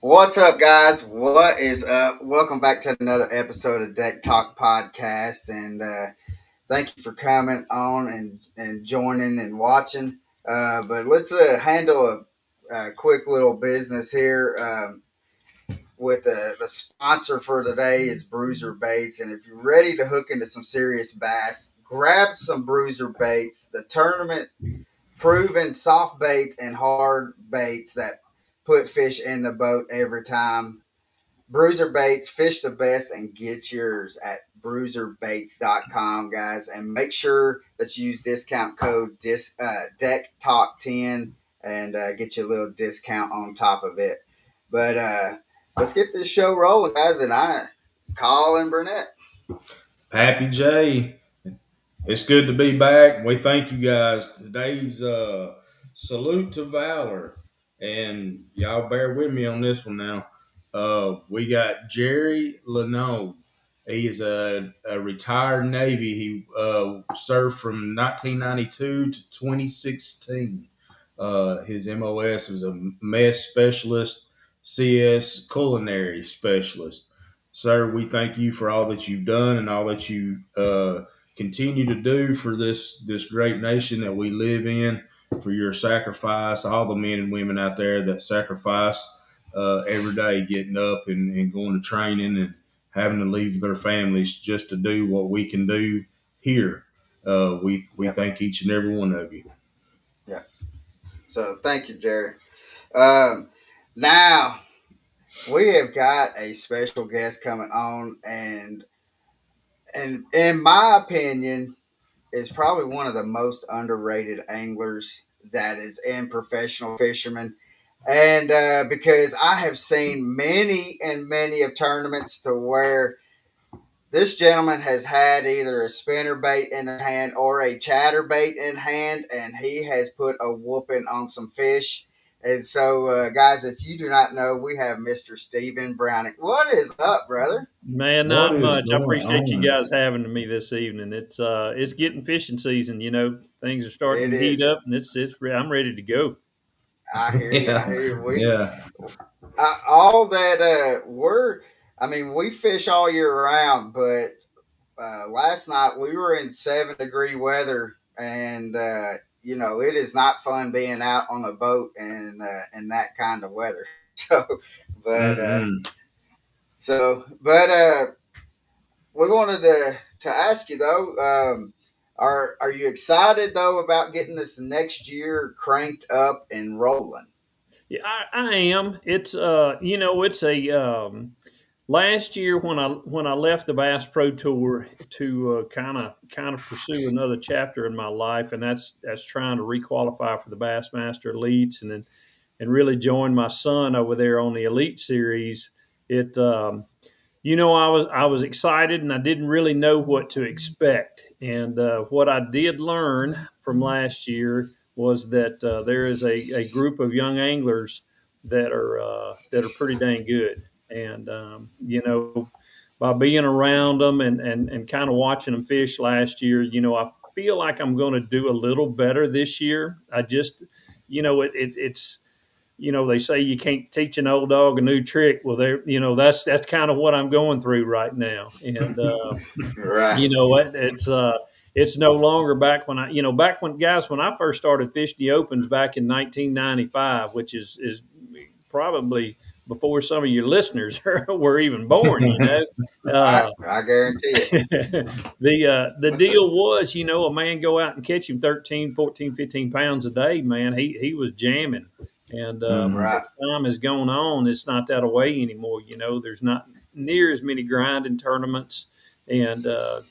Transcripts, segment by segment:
What's up, guys? What is up? Welcome back to another episode of Deck Talk Podcast, and thank you for coming on and joining and watching. But let's handle a quick little business here. With the sponsor for today is Bruiser Baits, and if you're ready to hook into some serious bass, grab some Bruiser Baits. The tournament proven soft baits and hard baits that put fish in the boat every time. Bruiser Baits, fish the best, and get yours at bruiserbaits.com, guys. And make sure that you use discount code Deck Talk 10 and get you a little discount on top of it. But let's get this show rolling, guys. And Colin Burnett. Happy J. It's good to be back. We thank you guys. Today's salute to valor. And y'all bear with me on this one now. We got Jerry Leno. He is a retired Navy. He served from 1992 to 2016. His MOS was a mess specialist, CS culinary specialist. Sir, we thank you for all that you've done and all that you continue to do for this great nation that we live in, for your sacrifice, all the men and women out there that sacrifice every day, getting up and going to training and having to leave their families just to do what we can do here. We thank each and every one of you. Yeah. So thank you, Jerry. Now we have got a special guest coming on, and in my opinion, is probably one of the most underrated anglers that is in professional fishermen. And because I have seen many and many of tournaments to where this gentleman has had either a spinner bait in his hand or a chatterbait in hand, and he has put a whooping on some fish. And so, guys, if you do not know, we have Mr. Stephen Browning. What is up, brother? Man, What not is much. I going appreciate you on? guys having me this evening. It's getting fishing season. Things are starting It to heat is. up, and I'm ready to go. I hear you. I Yeah, hear you. yeah. All that we fish all year round, but last night we were in 7-degree weather, and it is not fun being out on a boat and in that kind of weather. So, but Mm-mm. we wanted to ask you though. Are you excited though about getting this next year cranked up and rolling? Yeah, I am. It's a last year when I left the Bass Pro Tour to kind of pursue another chapter in my life, and that's trying to requalify for the Bassmaster Elites, and really join my son over there on the Elite Series. It I was excited, and I didn't really know what to expect. And what I did learn from last year was that there is a group of young anglers that are pretty dang good. And by being around them and kind of watching them fish last year, I feel like I'm going to do a little better this year. I just, it's they say you can't teach an old dog a new trick. Well, that's kind of what I'm going through right now. And Right. it's no longer back when guys, when I first started fishing the opens back in 1995, which is probably before some of your listeners were even born. I guarantee it. The deal was, a man go out and catch him 13, 14, 15 pounds a day, man. He was jamming. And Mhm. Right. as time has gone on, it's not that way anymore. There's not near as many grinding tournaments, and it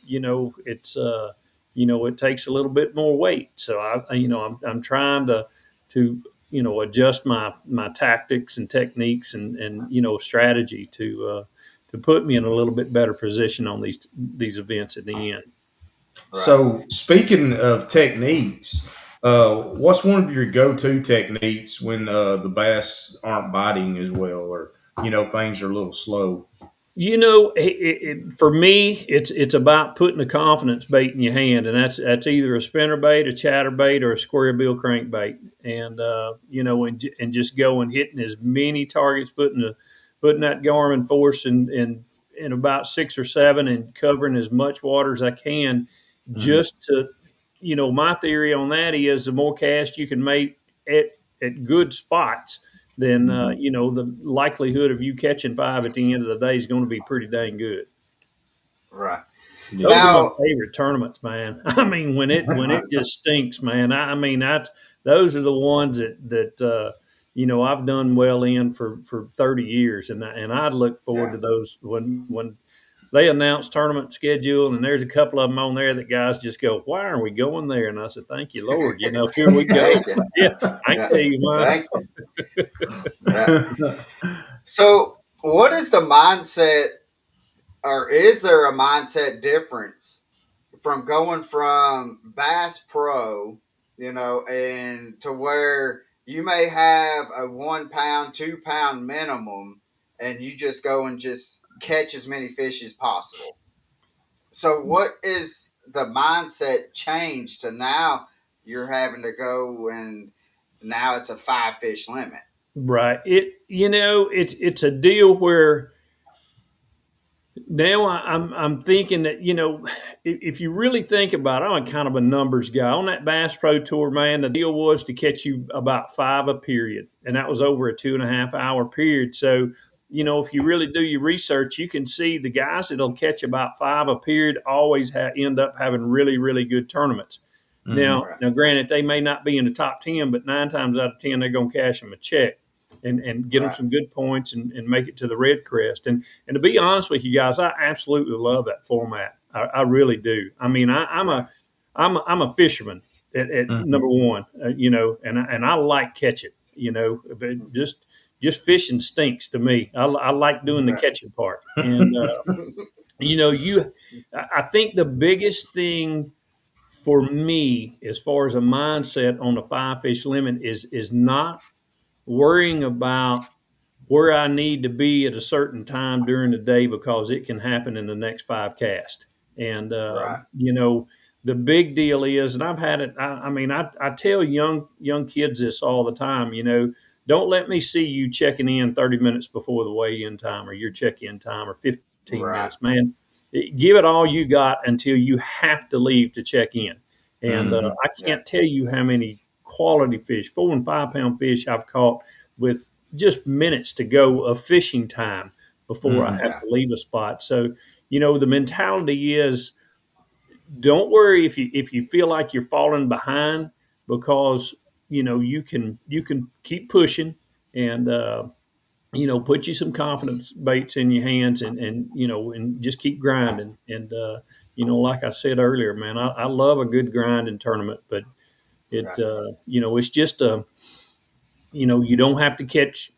takes a little bit more weight. So I'm trying to adjust my tactics and techniques and strategy to put me in a little bit better position on these events at the end. Right. So, speaking of techniques, what's one of your go-to techniques when the bass aren't biting as well, or things are a little slow? For me, it's about putting a confidence bait in your hand, and that's either a spinner bait, a chatter bait, or a square bill crankbait, and and just going hitting as many targets, putting that Garmin force in about 6 or 7, and covering as much water as I can, just to, my theory on that is the more cast you can make at good spots, then the likelihood of you catching 5 at the end of the day is going to be pretty dang good. Right. Yeah. Those are my Now, favorite tournaments, man. I mean, when it just stinks, man. Those are the ones that I've done well in for 30 years, and I look forward to those when they announce tournament schedule, and there's a couple of them on there that guys just go, "Why are we going there?" And I said, "Thank you, Lord. Here we go." thank you. Yeah, I can tell you why. Thank you. Yeah. So, what is the mindset, or is there a mindset difference from going from Bass Pro, and to where you may have a 1 pound, 2 pound minimum, and you just go and just catch as many fish as possible? So, what is the mindset change to now you're having to go and now it's a 5 fish limit? Right. It's a deal where now I'm thinking that, if you really think about it, I'm kind of a numbers guy. On that Bass Pro Tour, man, the deal was to catch you about 5 a period, and that was over a 2.5 hour period. So, if you really do your research, you can see the guys that'll catch about 5 a period always end up having really, really good tournaments. Now, granted, they may not be in the top 10, but 9 times out of 10, they're going to cash them a check and get them some good points and make it to the REDCREST. And to be honest with you guys, I absolutely love that format. I really do. I mean, I'm a fisherman at number one, and I like catching, but just fishing stinks to me. I like doing the catching part. And, I think the biggest thing for me, as far as a mindset on the 5 fish limit, is not worrying about where I need to be at a certain time during the day, because it can happen in the next 5 casts. And, the big deal is, and I've had it, I tell young kids this all the time, don't let me see you checking in 30 minutes before the weigh-in time or your check-in time or 15 minutes, man. Give it all you got until you have to leave to check in. And I can't tell you how many quality fish, 4 and 5 pound fish I've caught with just minutes to go of fishing time before I have to leave a spot. So, the mentality is, don't worry if you feel like you're falling behind, because you can keep pushing and put you some confidence baits in your hands, and just keep grinding. And like I said earlier, man, I love a good grinding tournament, but it's just you don't have to catch.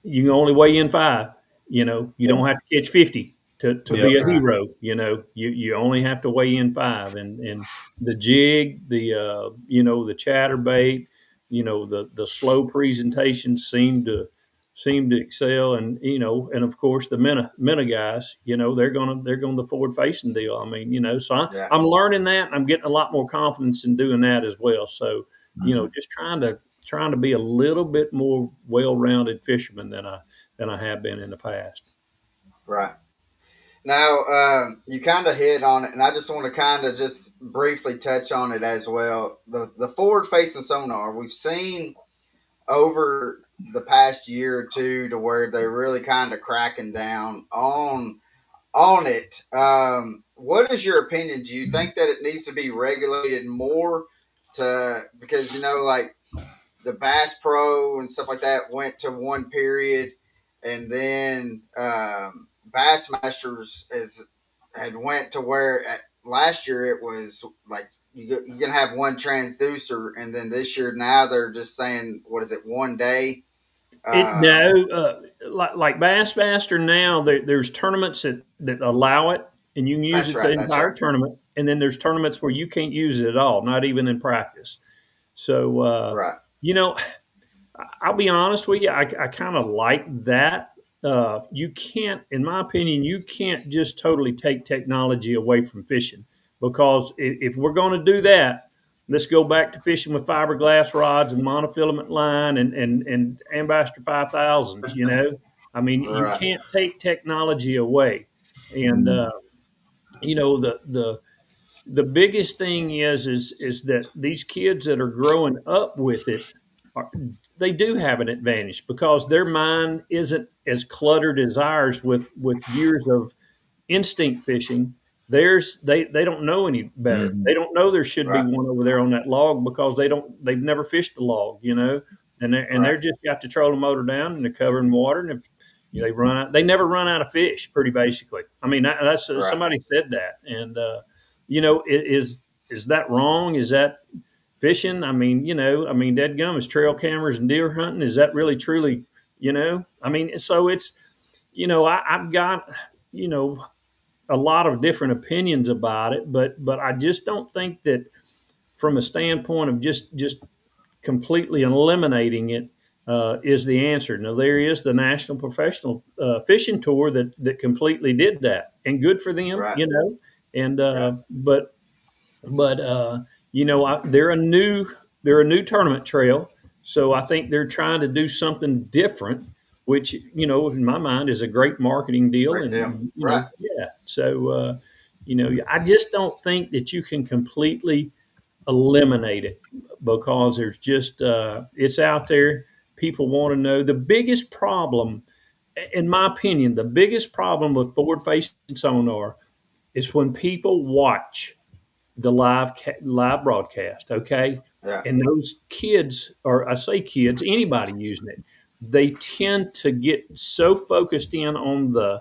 You can only weigh in 5. You don't have to catch 50 to be a hero. You only have to weigh in 5, and the jig, the chatterbait, the slow presentations seem to excel, and and of course the Mena guys, they're going the forward facing deal. I mean, so I'm learning that. I'm getting a lot more confidence in doing that as well. So just trying to be a little bit more well-rounded fisherman than I have been in the past. Right. Now, you kind of hit on it, and I just want to kind of just briefly touch on it as well. The forward-facing sonar, we've seen over the past year or two to where they're really kind of cracking down on it. What is your opinion? Do you think that it needs to be regulated more because like the Bass Pro and stuff like that went to 1 period, and then Bassmasters had went to where last year it was like you're gonna have 1 transducer, and then this year now they're just saying, what is it, 1 day? Like Bassmaster now, there's tournaments that allow it, and you can use it the entire tournament, and then there's tournaments where you can't use it at all, not even in practice. So I'll be honest with you, I kind of like that you can't, in my opinion, you can't just totally take technology away from fishing, because if we're going to do that, let's go back to fishing with fiberglass rods and monofilament line and Ambassador 5000s. I mean, you Right. can't take technology away. And the biggest thing is that these kids that are growing up with it, they do have an advantage because their mind isn't as cluttered as ours with years of instinct fishing. They don't know any better. Mhm. They don't know there should be Right. one over there on that log because they've never fished the log, and they're Right. just got the trolling motor down and they're covering water, and they run out. They never run out of fish. Pretty basically, I mean that's Right. somebody said that, and is that wrong? Is that fishing? I mean, dadgum, is trail cameras and deer hunting. Is that really truly, I mean, so it's, I've got, a lot of different opinions about it, but I just don't think that from a standpoint of just completely eliminating it is the answer. Now there is the National Professional Fishing Tour that completely did that, and good for them, Right. And Yeah. but they're a new tournament trail, so I think they're trying to do something different, which in my mind is a great marketing deal, Great deal. and Right. yeah. So I just don't think that you can completely eliminate it because there's just it's out there. People want to know. The biggest problem, in my opinion, the biggest problem with forward-facing sonar is when people watch the live broadcast, okay? Yeah. And those kids, or I say kids, anybody using it, they tend to get so focused in on the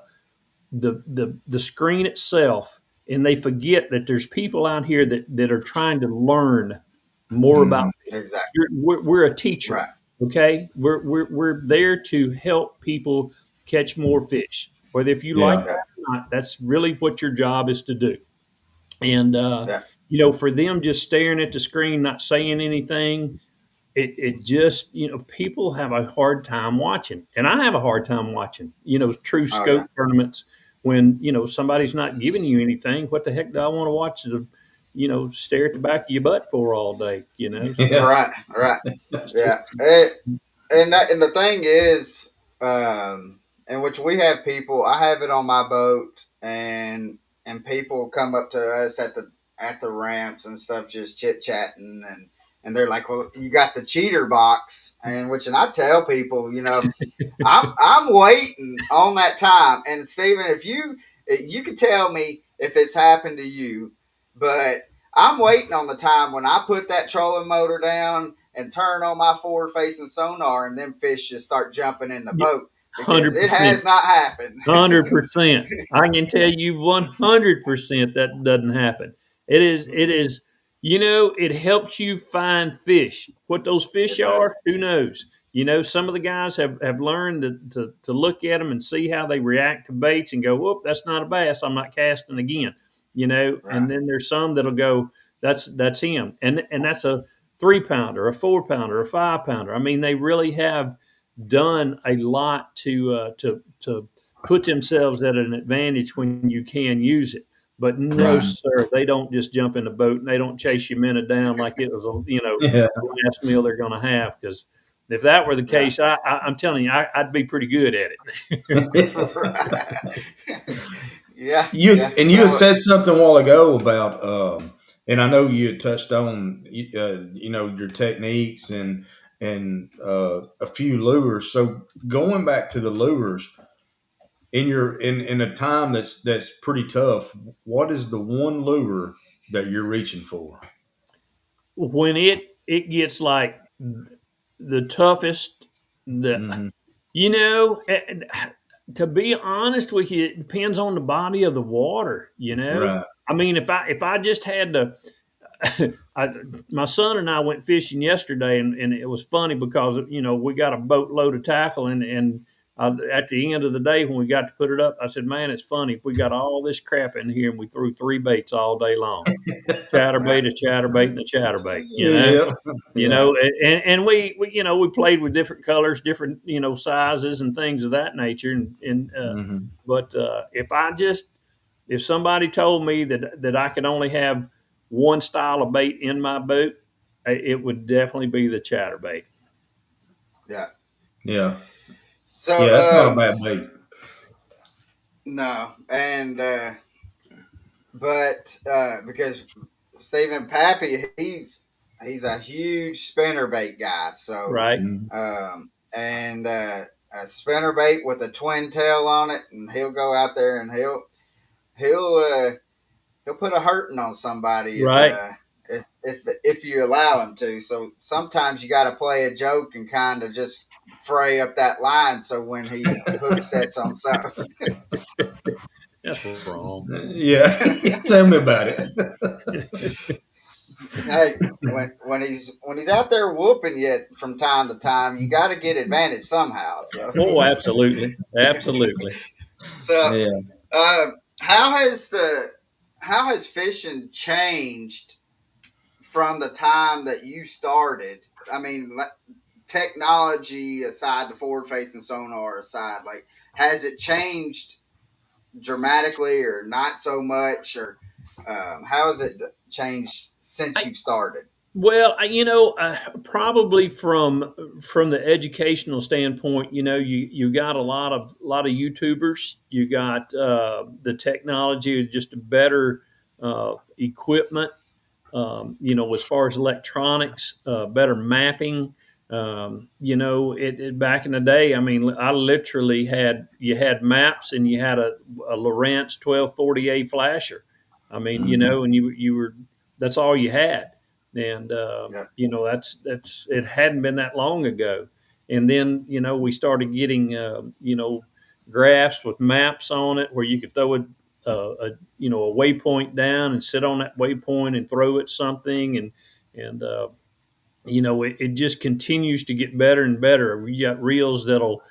screen itself, and they forget that there's people out here that are trying to learn more about Mhm. fish. Exactly. We're a teacher, Right. okay? We're there to help people catch more fish. Whether if you like Yeah. that or not, that's really what your job is to do. And Yeah. for them just staring at the screen, not saying anything, it just people have a hard time watching, and I have a hard time watching true Oh scope yeah. tournaments when somebody's not giving you anything. What the heck do I want to watch the stare at the back of your butt for all day? So Yeah. Right. Right. it's just Yeah. And the thing is, in which we have people. I have it on my boat, and people come up to us at the ramps and stuff, just chit chatting, and they're like, "Well, you got the cheater box," and I tell people, I'm waiting on that time. And Stephen, if you can tell me if it's happened to you, but I'm waiting on the time when I put that trolling motor down and turn on my forward facing sonar, and them fish just start jumping in the boat, because hundred it percent. has not happened. 100%. I can tell you 100% that doesn't happen. It is. It is. It helps you find fish. What those fish It does. are, who knows? Some of the guys have learned to look at them and see how they react to baits and go, whoop, that's not a bass. I'm not casting again. Right. And then there's some that'll go, that's him. And that's a 3-pounder, a 4-pounder, a 5-pounder. I mean, they really have done a lot to put themselves at an advantage when you can use it. But no, Right. sir, they don't just jump in the boat and they don't chase your minute down like it was Yeah. the last meal they're going to have. Because if that were the Yeah. case, I'm telling you, I'd be pretty good at it. Right. Yeah. You Yeah. and you had said something a while ago about, and I know you had touched on, your techniques and a few lures. So going back to the lures in a time that's pretty tough, what is the one lure that you're reaching for? When it gets like the toughest, the Hmm. you know. To be honest with you, it depends on the body of the water. Right. I mean, if I just had to, my son and I went fishing yesterday, and it was funny because we got a boatload of tackle, and At the end of the day, when we got to put it up, I said, "Man, it's funny. We got all this crap in here, and we threw 3 baits all day long: chatterbait, a chatterbait, and a chatterbait." Yeah. Yeah. And we played with different colors, different sizes, and things of that nature. Mhm. But if somebody told me that I could only have one style of bait in my boat, it would definitely be the chatterbait. Yeah. Yeah. So Yeah. That's not a bad bait. no, and but because Stephen Pappy, he's a huge spinnerbait guy. So Right. Mhm. and a spinnerbait with a twin tail on it, and he'll go out there and he'll put a hurting on somebody Right. if you allow him to. So sometimes you got to play a joke and kind of just fray up that line. So when he hook sets on something, That's wrong. Yeah. Tell me about it. hey, when he's out there whooping you from time to time, you got to get advantage somehow. So Oh, absolutely, absolutely. so Yeah. uh, how has fishing changed from the time that you started? I mean, technology aside, the forward facing sonar aside, like, has it changed dramatically or not so much, or how has it changed since you've started? Well, probably from the educational standpoint, you got a lot of YouTubers. You got the technology, just better equipment. As far as electronics, better mapping. Back in the day, I mean, I literally you had maps and you had a Lowrance 1240A flasher. I mean, Mhm. and you were that's all you had, and Yeah, that's it hadn't been that long ago. And then we started getting graphs with maps on it where you could throw a waypoint down and sit on that waypoint and throw at something, and it just continues to get better and better. We got reels that'll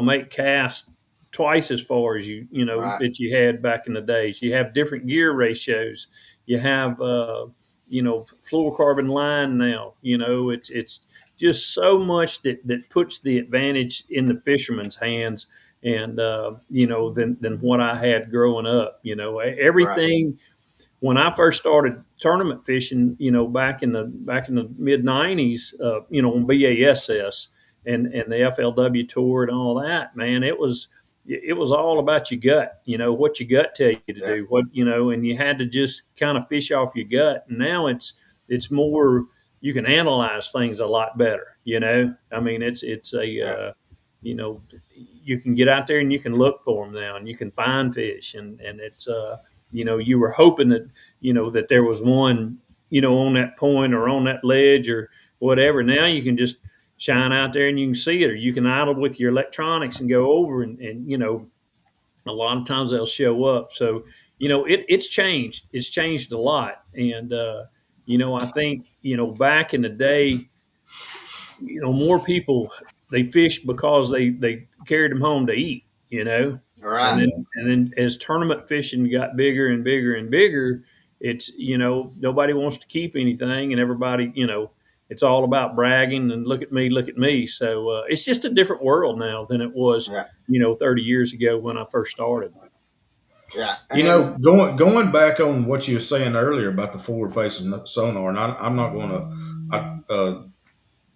make casts twice as far as right, that you had back in the days. You have different gear ratios. You have fluorocarbon line now. It's just so much that puts the advantage in the fisherman's hands, and than what I had growing up. right. Everything when I first started tournament fishing, back in the mid '90s, on BASS and the FLW tour and all that, man, it was all about your gut, what your gut tell you to Yeah, do, and you had to just kind of fish off your gut. And now it's more, you can analyze things a lot better. I mean, it's a yeah, you know you can get out there and you can look for them now, and you can find fish, and it's you were hoping that there was one on that point or on that ledge or whatever. Now you can just shine out there and you can see it, or you can idle with your electronics and go over, and a lot of times they'll show up. So it's changed. It's changed a lot, and I think back in the day, more people, they fished because they carried them home to eat, and right. then Yeah. as tournament fishing got bigger and bigger and bigger, it's nobody wants to keep anything, and everybody it's all about bragging and look at me. So it's just a different world now than it was Yeah, 30 years ago when I first started. yeah, and Going back on what you were saying earlier about the forward facing sonar, and I'm not going to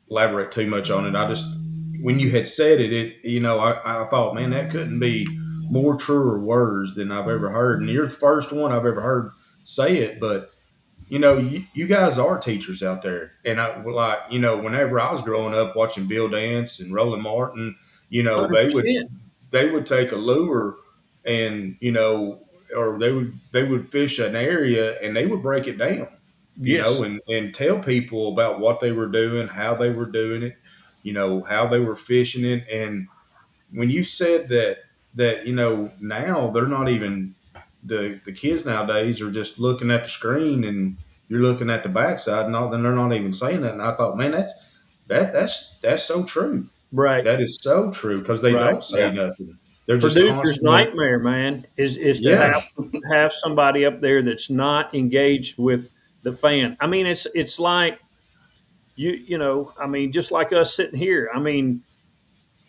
elaborate too much on it. I just when you had said I thought, man, that couldn't be more truer words than I've ever heard. And you're the first one I've ever heard say it, but you guys are teachers out there, and whenever I was growing up watching Bill Dance and Roland Martin, Hundred percent. they would take a lure and or they would fish an area and they would break it down, Yes. and tell people about what they were doing, how they were doing it, how they were fishing it. And when you said that now they're not even the kids nowadays are just looking at the screen and you're looking at the backside, and then they're not even saying that. And I thought, man, that's so true. Right. That is so true because they Right. don't say nothing. They're just Producer's constantly. nightmare, man, is to Yeah. have somebody up there that's not engaged with the fan. I mean, it's like you know, I mean, just like us sitting here. I mean,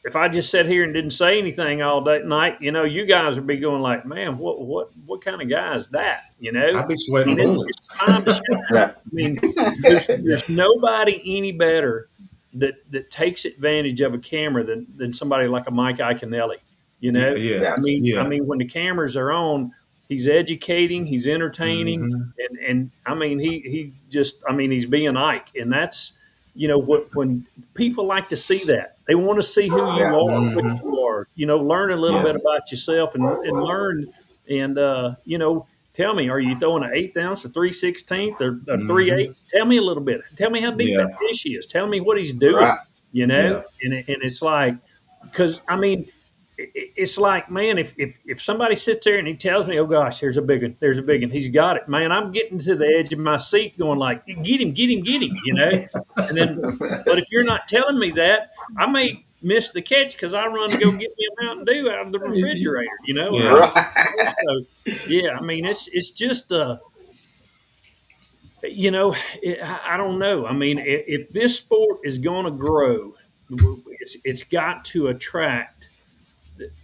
if I just sat here and didn't say anything all day night, you know, you guys would be going like, man, what kind of guy is that? You know, I'd be I sweating mean, bullets. it's time to shut up. Yeah. I mean, there's nobody any better that takes advantage of a camera than somebody like a Mike Iaconelli. You Yeah. know, Yeah. Yeah. I Yeah. mean, when the cameras are on, he's educating, he's entertaining, Hmm. and I mean, he just, I mean, he's being Ike, and that's, you know, when people like to see that, they want to see who you Yeah. are, what Hmm. you are, you know, learn a little Yeah. bit about yourself and learn, and you know, tell me, are you throwing an 1/8 ounce, a 3/16, or a Hmm. 3/8? Tell me a little bit. Tell me how deep Yeah. that fish is. Tell me what he's doing. Right. You know, Yeah. and it's like, because I mean, it's like, man, if somebody sits there and he tells me, oh gosh, there's a big one, he's got it, man, I'm getting to the edge of my seat, going like, get him, get him, get him. You know, and then, but if you're not telling me that, I may miss the catch because I run to go get me a Mountain Dew out of the refrigerator. You know, Yeah. Right. so yeah, I mean, it's just you know, I don't know. I mean, if this sport is going to grow, it's got to attract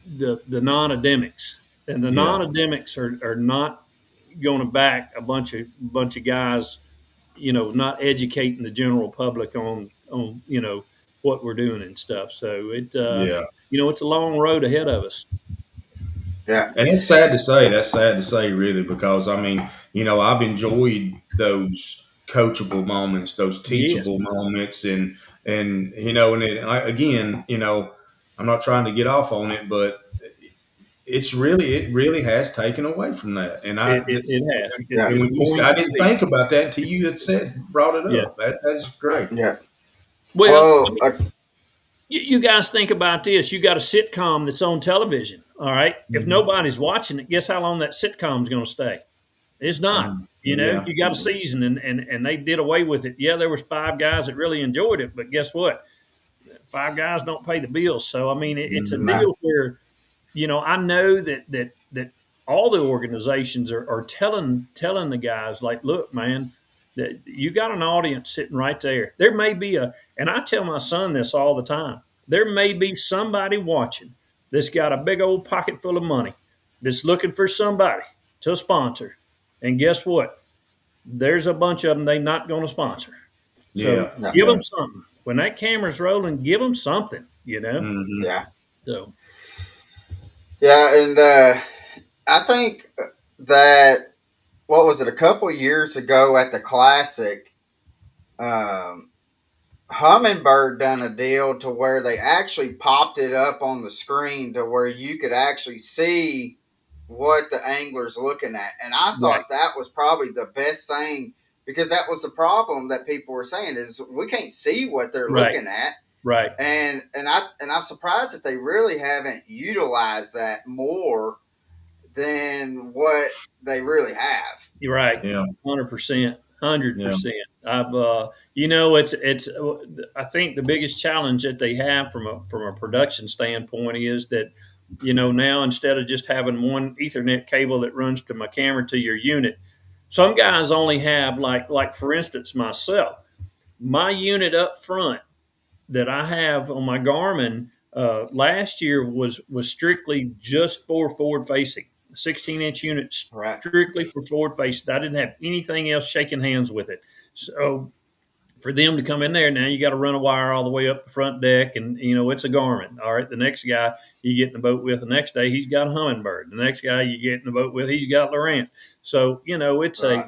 the non-endemics, and the Yeah. non-endemics are not going to back a bunch of guys, you know, not educating the general public on you know what we're doing and stuff. So Yeah. you know, it's a long road ahead of us. Yeah. And it's sad to say. That's sad to say, really, because I mean, I've enjoyed those coachable moments, those Yes, teachable moments, again, I'm not trying to get off on it, but it really has taken away from that. And it has. Yeah. It's when you said, going I to didn't be. think about that until you had brought it Yeah. up. That's great. Yeah. Well, I Well, mean, you guys think about this. You got a sitcom that's on television. All right. If Mhm. nobody's watching it, guess how long that sitcom's going to stay? It's not. You know, Yeah. you got a season, and they did away with it. Yeah, there was 5 guys that really enjoyed it, but guess what? 5 guys don't pay the bills. So I mean, it's a Mhm. right. deal where, you know, I know that all the organizations are telling the guys like, look, man, that you got an audience sitting right there. There may be and I tell my son this all the time. There may be somebody watching that's got a big old pocket full of money that's looking for somebody to sponsor, and guess what? There's a bunch of them they not going to sponsor. So Yeah. Yeah. give Yeah. them something. When that camera's rolling, give them something. You know. Hmm. Yeah. So Yeah. And I think that, what was it, a couple years ago at the Classic, um, Humminbird done a deal to where they actually popped it up on the screen to where you could actually see what the angler's looking at. And I right, thought that was probably the best thing, because that was the problem that people were saying is we can't see what they're right, looking at. right. And I'm surprised that they really haven't utilized that more than what they really have. You're right. Yeah. 100%. Yeah. 100%. I've you know, it's I think the biggest challenge that they have from a production standpoint is that, you know, now instead of just having one Ethernet cable that runs to my camera to your unit, some guys only have like for instance myself, my unit up front that I have on my Garmin last year was strictly just for forward facing. 16-inch unit Right. strictly for forward facing. I didn't have anything else shaking hands with it. So for them to come in there, now you got to run a wire all the way up the front deck, and you know it's a Garmin. All right, the next guy you get in the boat with the next day, he's got a Humminbird. The next guy you get in the boat with, he's got Lowrance. So you know it's Right.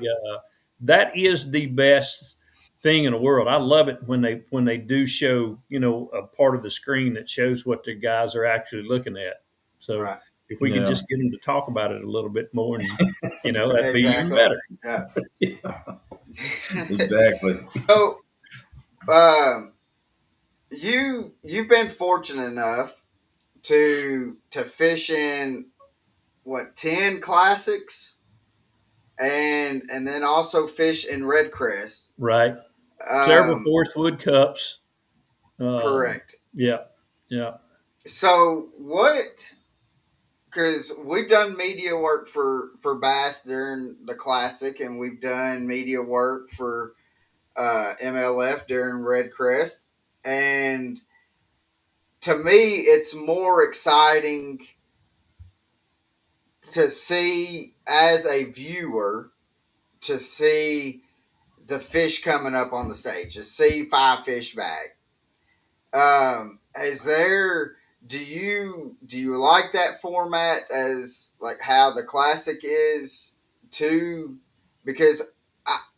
that is the best thing in the world. I love it when they do show, you know, a part of the screen that shows what the guys are actually looking at. So Right. if we could Yeah. just get them to talk about it a little bit more, and you know that'd be even Exactly. better. Yeah. Exactly. So, um, you've been fortunate enough to fish in what, 10 classics, and then also fish in REDCREST. Right. Several Um, Forest Wood Cups. correct. Yeah. Yeah. So what? Because we've done media work for Bass during the Classic, and we've done media work for MLF during REDCREST, and to me, it's more exciting to see as a viewer to see the fish coming up on the stage, to see five fish bag. Is there? Do you like that format as like how the Classic is too? Because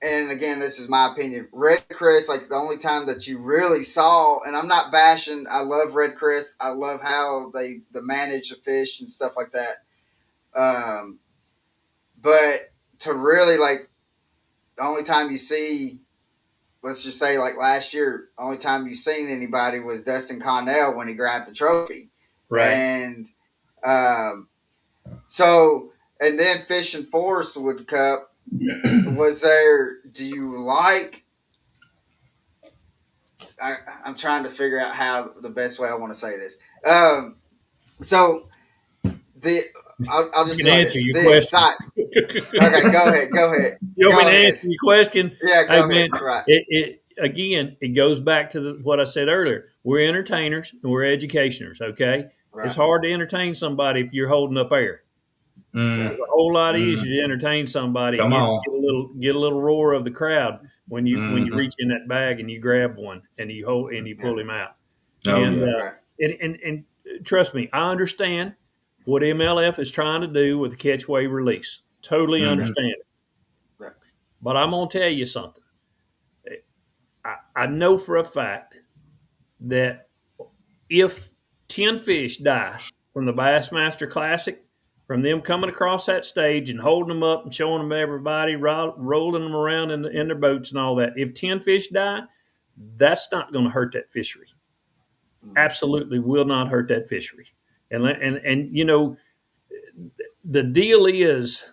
and again, this is my opinion. Red Crest, like the only time that you really saw, and I'm not bashing. I love Red Crest. I love how they manage the fish and stuff like that. Um, but to really like the only time you see, let's just say like last year, only time you seen anybody was Dustin Connell when he grabbed the trophy. Right. And um, so, and then Fish and Forestwood Cup was there. Do you like? I'm trying to figure out how the best way I want to say this. So the I'll just do like answer this. your The question. Okay, go ahead. Go ahead. You want Go me to ahead. answer your question? Yeah, Hey, go ahead. man, Right. Again, it goes back to what I said earlier. We're entertainers and we're educationers, okay? Right. It's hard to entertain somebody if you're holding up air. Mm. It's a whole lot easier to entertain somebody and get a little roar of the crowd when you reach in that bag and you grab one and you pull him out. Oh, and, yeah. and trust me, I understand what MLF is trying to do with the catch, weigh, release. Totally understand it. Right. But I'm going to tell you something. I know for a fact that if 10 fish die from the Bassmaster Classic, from them coming across that stage and holding them up and showing them to everybody, rolling them around in their boats and all that, if 10 fish die, that's not going to hurt that fishery. Absolutely will not hurt that fishery. And you know, the deal is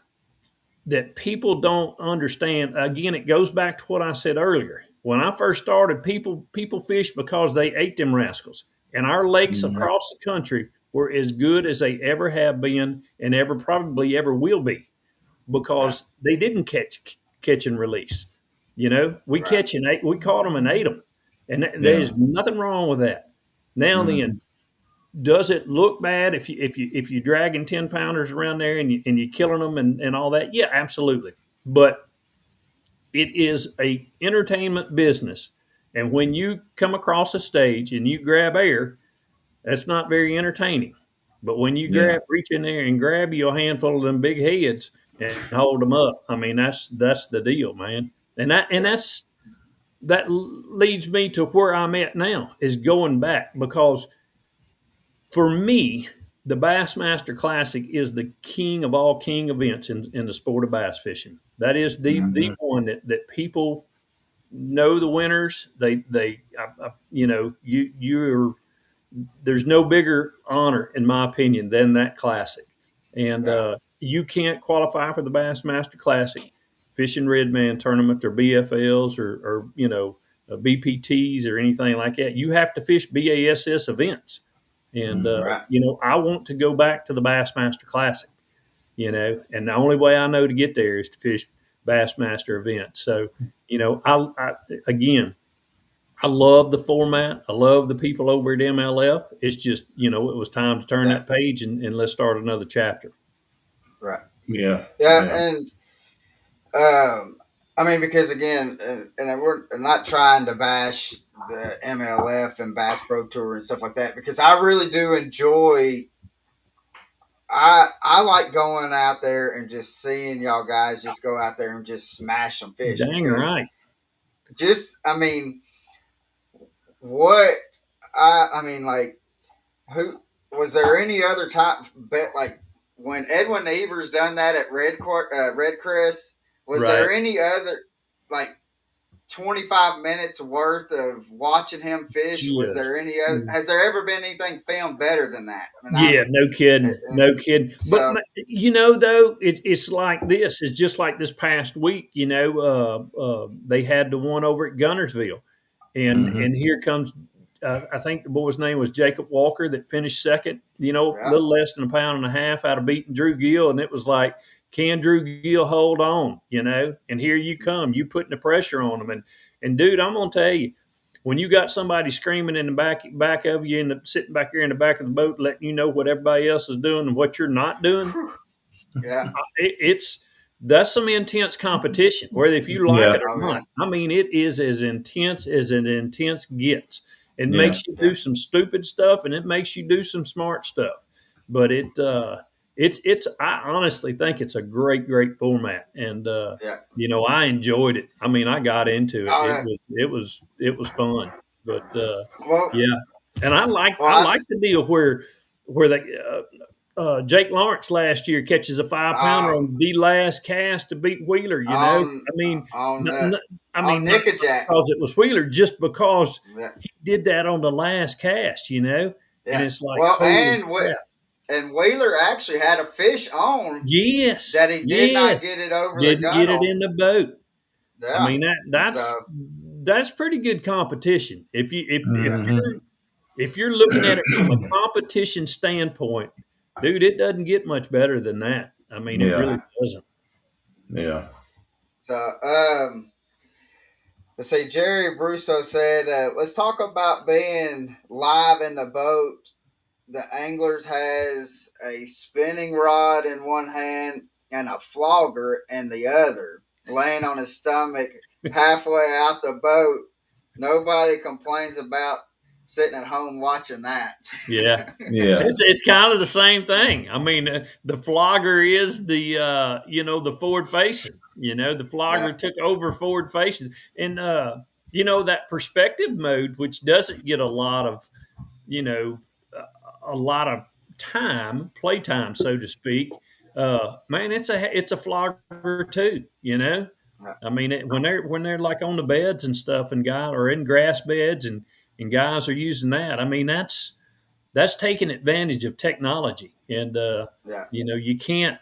that people don't understand. Again, it goes back to what I said earlier. When I first started, people fished because they ate them rascals. And our lakes across the country were as good as they ever have been and probably ever will be, because they didn't catch and release. You know, we caught them and ate them. And there's nothing wrong with that. Now then, does it look bad if you're dragging 10 pounders around there and you're killing them and all that? Yeah, absolutely. But it is a entertainment business, and when you come across a stage and you grab air, that's not very entertaining. But when you reach in there and grab you a handful of them big heads and hold them up, I mean that's the deal, man. And that leads me to where I'm at now, is going back, because for me, the Bassmaster Classic is the king of all king events in the sport of bass fishing. That is the one that people know the winners. There's no bigger honor, in my opinion, than that Classic. And you can't qualify for the Bassmaster Classic fishing Red Man tournament or BFLs or BPTs or anything like that. You have to fish BASS events. And, I want to go back to the Bassmaster Classic, and the only way I know to get there is to fish Bassmaster events. So, I love the format. I love the people over at MLF. It's just, it was time to turn that page and let's start another chapter. Right. Yeah. And I mean, because again, and we're not trying to bash the MLF and Bass Pro Tour and stuff like that, because I really do enjoy. I like going out there and just seeing y'all guys just go out there and just smash some fish. Dang right. I mean, what I mean, like, who was there any other time? Bet like when Edwin Evers done that at REDCREST. Was there any other like 25 minutes worth of watching him fish? Was there any other? Has there ever been anything filmed better than that? No kidding. No kidding. So, but, though, it's like this. It's just like this past week, they had the one over at Gunnersville. And here comes I think the boy's name was Jacob Walker that finished second. You know, a Yeah. little less than a pound and a half out of beating Drew Gill, and it was like, can Drew Gill hold on? You know, and here you come, you putting the pressure on him, and dude, I'm gonna tell you, when you got somebody screaming in the back of you and sitting back here in the back of the boat, letting you know what everybody else is doing and what you're not doing, Yeah. That's some intense competition, whether if you like Yeah. it or Oh, not. yeah. I mean, it is as intense as an intense gets. It Yeah. makes you Yeah. do some stupid stuff, and it makes you do some smart stuff. But it's. I honestly think it's a great format, and Yeah. you know, I enjoyed it. I mean, I got into it. Oh, yeah. It was fun. But Well, yeah, and I well, like the deal where they. Jake Lawrence last year catches a 5-pounder oh, on the last cast to beat Wheeler. You know, on I mean, on not Nickajack. because it was Wheeler, just because Yeah. he did that on the last cast. You know, and Yeah. it's like, Well, holy crap. and Wheeler actually had a fish on Yes, that he did yes, not get it over the didn't get it gunnel. in the boat. I Yeah. mean So that's pretty good competition. Mhm. If you're looking at it from a competition standpoint, dude, it doesn't get much better than that. I mean, it Yeah. really doesn't. Yeah. so let's see. Jerry Brusso said, "Let's talk about being live in the boat. The anglers has a spinning rod in one hand and a flogger in the other, laying on his stomach halfway out the boat. Nobody complains about sitting at home watching that." Yeah. Yeah. It's kind of the same thing. I mean, the flogger is the the forward facing. You know, the flogger Yeah. took over forward facing, and you know, that perspective mode, which doesn't get a lot of you know a lot of play time, so to speak. Man, it's a flogger too. You know, Yeah. I mean, when they're like on the beds and stuff, and guys or in grass beds, and guys are using that. I mean, that's taking advantage of technology, and Yeah. you know, you can't.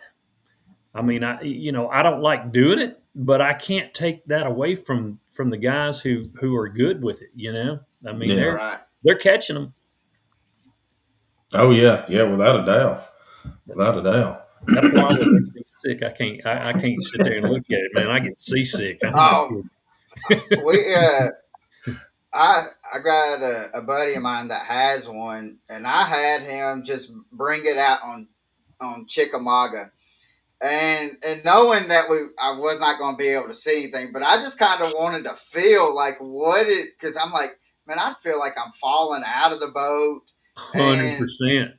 I mean, I don't like doing it, but I can't take that away from the guys who are good with it. You know, I mean, Yeah. Right. they're catching them. Oh yeah. Yeah. Without a doubt. Without a doubt. That flogger makes me sick. I can't sit there and look at it, man. I get seasick. I'm not Oh, kidding. we I got a buddy of mine that has one, and I had him just bring it out on Chickamauga, and knowing that I was not going to be able to see anything, but I just kind of wanted to feel like what it, because I'm like, man, I feel like I'm falling out of the boat, Hundred and percent.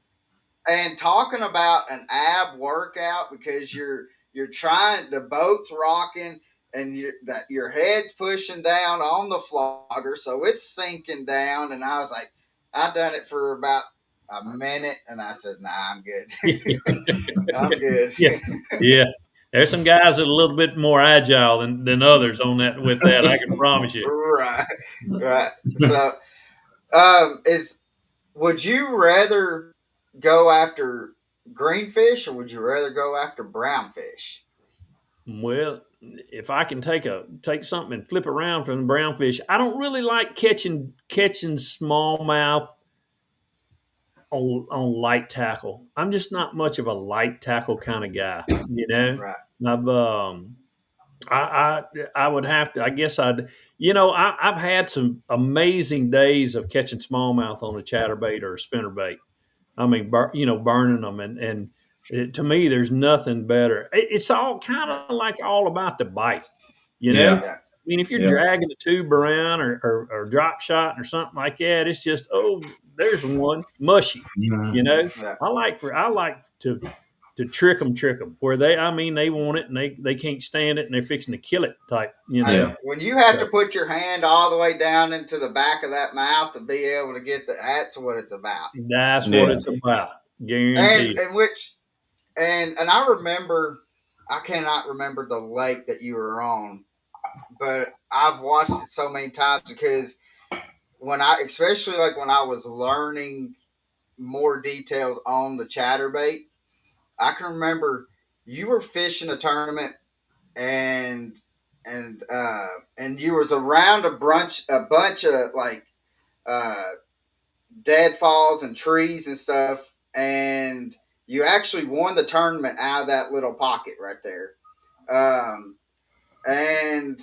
and talking about an ab workout because you're trying, the boat's rocking and your head's pushing down on the flogger, so it's sinking down. And I was like, I done it for about a minute, and I says, "Nah, I'm good. I'm good." Yeah, yeah. There's some guys that are a little bit more agile than others on that with that. I can promise you. Right, right. So, is would you rather go after greenfish or would you rather go after brownfish? Well, if I can take something and flip around from the brownfish, I don't really like catching smallmouth on light tackle. I'm just not much of a light tackle kind of guy, you know. Right. I've I would have to. I guess I've had some amazing days of catching smallmouth on a chatterbait or a spinnerbait. I mean, burning them, and to me, there's nothing better. It's all kind of like all about the bite, you know. Yeah. Yeah. I mean, if you're Yeah. dragging a tube around or drop shot or something like that, it's just, oh, there's one mushy. Mhm. You know, Yeah. I like to trick them where they want it and they can't stand it and they're fixing to kill it type. You know, Yeah. When you have to put your hand all the way down into the back of that mouth to be able to get that's what it's about. that's Yeah. what it's about. Guaranteed. And I remember, I cannot remember the lake that you were on, but I've watched it so many times because especially like when I was learning more details on the chatterbait, I can remember you were fishing a tournament and and you was around a bunch of like deadfalls and trees and stuff, and you actually won the tournament out of that little pocket right there. And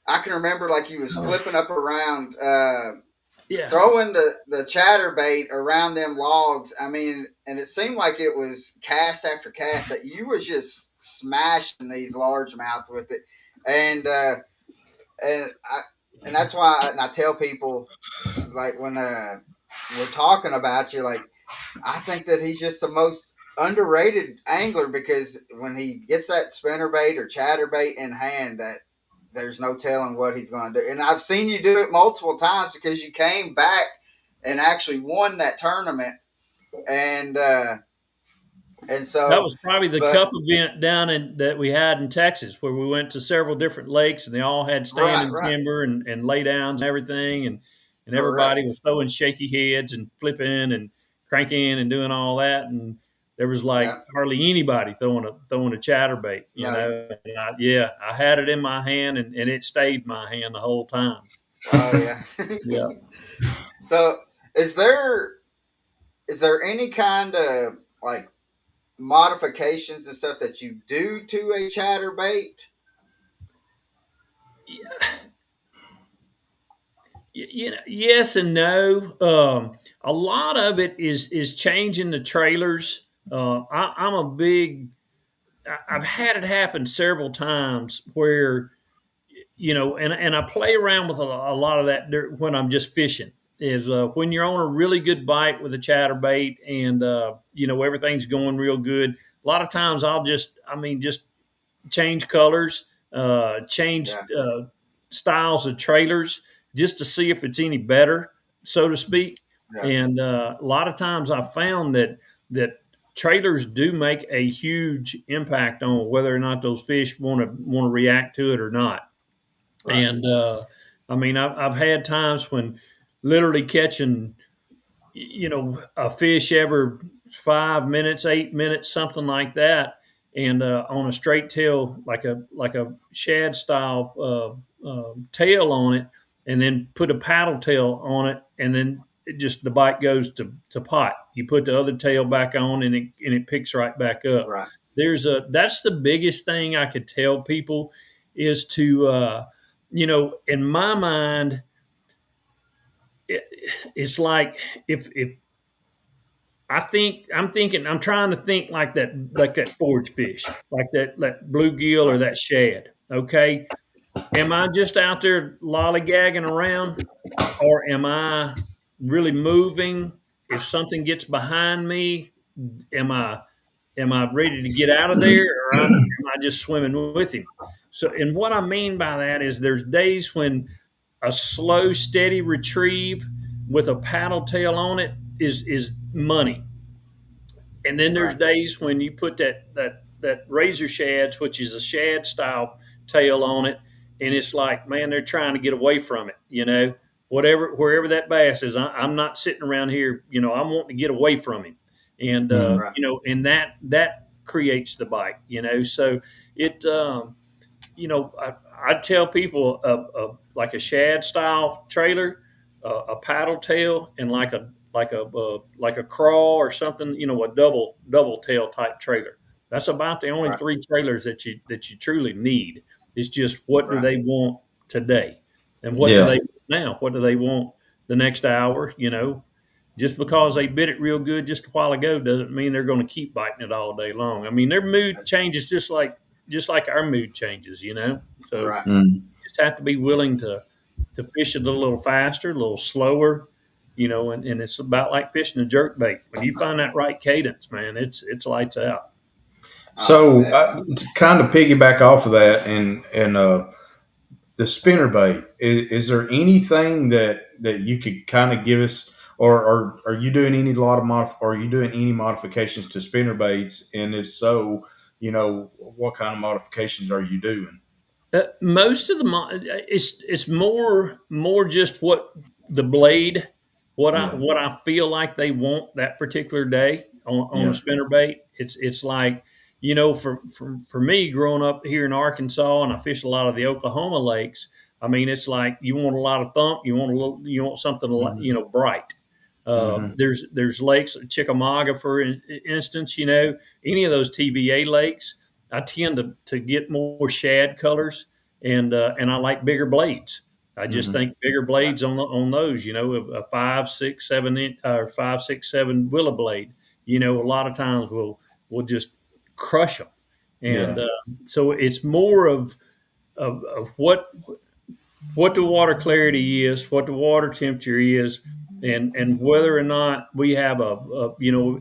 I can remember like he was flipping up around, throwing the chatterbait around them logs. I mean, and it seemed like it was cast after cast that you was just smashing these largemouth with it, and that's why I tell people, like, when we're talking about you, like, I think that he's just the most underrated angler, because when he gets that spinnerbait or chatterbait in hand, that there's no telling what he's going to do. And I've seen you do it multiple times, because you came back and actually won that tournament. And so that was probably the cup event down that we had in Texas, where we went to several different lakes, and they all had standing timber and laydowns and everything, and everybody was throwing shaky heads and flipping and cranking and doing all that, and there was like hardly anybody throwing a chatterbait, you know. And I had it in my hand, and it stayed in my hand the whole time. Oh yeah, yeah. So is there any kind of like modifications and stuff that you do to a chatterbait? Yes and no. A lot of it is changing the trailers. I've had it happen several times where, you know, and I play around with a lot of that when I'm just fishing. Is when you're on a really good bite with a chatterbait, and you know, everything's going real good. A lot of times I'll just change colors, change styles of trailers, just to see if it's any better, so to speak. And a lot of times I've found that trailers do make a huge impact on whether or not those fish want to react to it or not. And I mean, I've had times when literally catching, you know, a fish every 5 minutes, 8 minutes, something like that, and on a straight tail, like a shad style tail on it, and then put a paddle tail on it, and then the bite goes to pot. You put the other tail back on, and it picks right back up. Right. That's the biggest thing I could tell people is to, you know, in my mind, it's like if I'm trying to think like that forage fish, like that bluegill or that shad. Okay. Am I just out there lollygagging around, or am I really moving? If something gets behind me, am I ready to get out of there, or am I just swimming with him? So, and what I mean by that is there's days when a slow, steady retrieve with a paddle tail on it is money. And then there's days when you put that razor shads, which is a shad style tail on it, and it's like, man, they're trying to get away from it, you know, wherever that bass is. I'm not sitting around here, you know, I'm wanting to get away from him. And, you know, and that creates the bite, you know. So it, you know, I tell people like a shad style trailer, a paddle tail, and like a crawl or something, you know, a double tail type trailer. That's about the only three trailers that you truly need. It's just what do they want today, and what do they want now? What do they want the next hour? You know, just because they bit it real good just a while ago doesn't mean they're going to keep biting it all day long. I mean, their mood changes just like our mood changes, you know. So you just have to be willing to fish it a little faster, a little slower, you know, and it's about like fishing a jerk bait. When you find that right cadence, man, it's lights out. So to kind of piggyback off of that, and the spinnerbait, is there anything that you could kind of give us, or are you doing are you doing any modifications to spinnerbaits? And if so, you know, what kind of modifications are you doing? Most of it's more just what the blade, what I feel like they want that particular day on a spinnerbait. It's like, you know, for me growing up here in Arkansas, and I fish a lot of the Oklahoma lakes. I mean, it's like you want a lot of thump, you want something you know, bright. There's lakes, Chickamauga, for instance. Any of those TVA lakes, I tend to get more shad colors, and I like bigger blades. I just think bigger blades on those. A 5, 6, 7 inch or 5, 6, 7 willow blade. A lot of times we'll just crush them, and Yeah. so it's more of what the water clarity is, what the water temperature is, and whether or not we have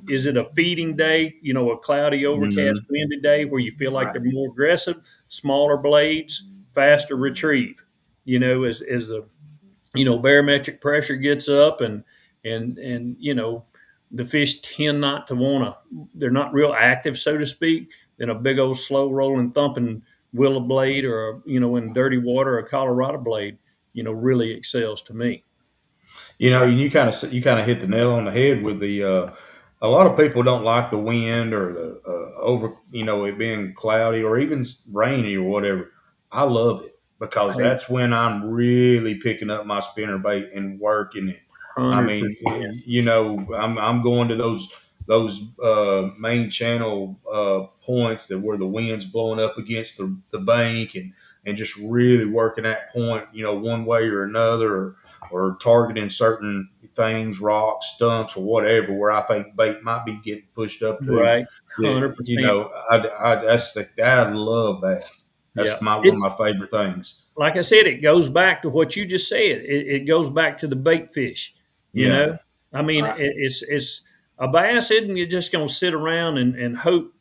is it a feeding day, a cloudy, overcast, Mm-hmm. windy day where you feel like Right. they're more aggressive, smaller blades, faster retrieve, as the barometric pressure gets up, and the fish tend not to want to, they're not real active, so to speak. Then a big old slow rolling thumping willow blade, or in dirty water, a Colorado blade, really excels to me. And Right. you kind of hit the nail on the head with the. A lot of people don't like the wind or the over, it being cloudy or even rainy or whatever. I love it because Hey, that's when I'm really picking up my spinner bait and working it. I 100%. mean, I'm going to those main channel points that where the wind's blowing up against the bank and just really working that point, one way or another, or targeting certain things, rocks, stumps, or whatever, where I think bait might be getting pushed up to. Right. 100%. I love that. Yeah. That's one of It's my favorite things. like I said, it goes back to what you just said. It goes back to the bait fish. You Yeah, know, I mean, Right. it's a bass isn't you just going to sit around and hope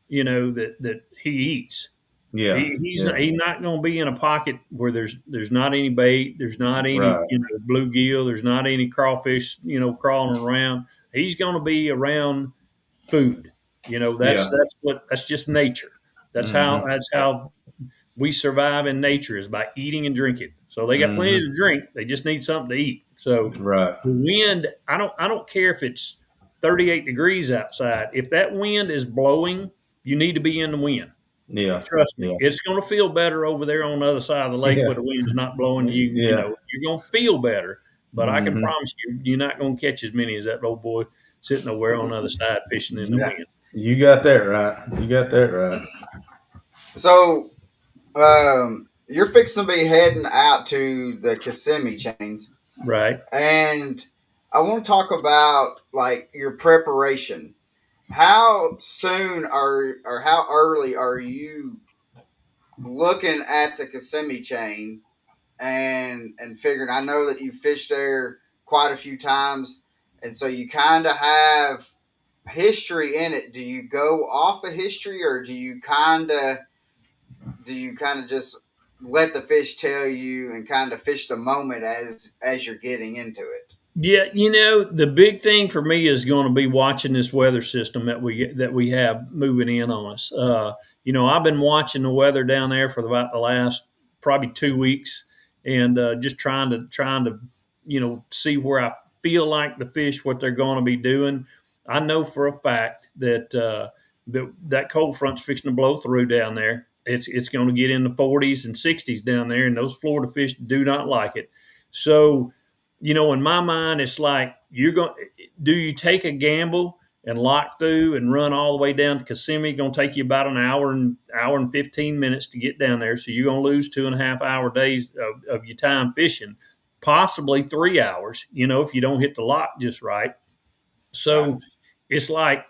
that he eats. yeah, yeah. He's not going to be in a pocket where there's not any bait, there's not any Right. bluegill, there's not any crawfish crawling around. He's going to be around food. Yeah. That's just nature. That's how Hmm. that's how we survive in nature, is by eating and drinking. So they got plenty Hmm. to drink. They just need something to eat. So Right. the wind, I don't care if it's 38 degrees outside. If that wind is blowing, you need to be in the wind. Yeah. Trust me, Yeah. it's going to feel better over there on the other side of the lake where Yeah. the wind's not blowing. Yeah. You're going to feel better, but I can Hmm. promise you're not going to catch as many as that old boy sitting over on the other side fishing in the Yeah. wind. You got that right. You got that right. So, you're fixing to be heading out to the Kissimmee chains, Right. and I want to talk about like your preparation. How soon or how early are you looking at the Kissimmee chain and figuring? I know that you fished there quite a few times, and so you kind of have history in it. Do you go off of history, or do you kind of just let the fish tell you and kind of fish the moment as you're getting into it? Yeah, the big thing for me is going to be watching this weather system that we have moving in on us. I've been watching the weather down there for about the last probably 2 weeks, and just trying to see where I feel like the fish, what they're going to be doing. I know for a fact that cold front's fixing to blow through down there. It's going to get in the 40s and 60s down there, and those Florida fish do not like it. So in my mind, it's like do you take a gamble and lock through and run all the way down to Kissimmee? Going to take you about an hour and 15 minutes to get down there. So you're going to lose 2.5 hour days of your time fishing, possibly 3 hours, if you don't hit the lock just right. Right. So it's like,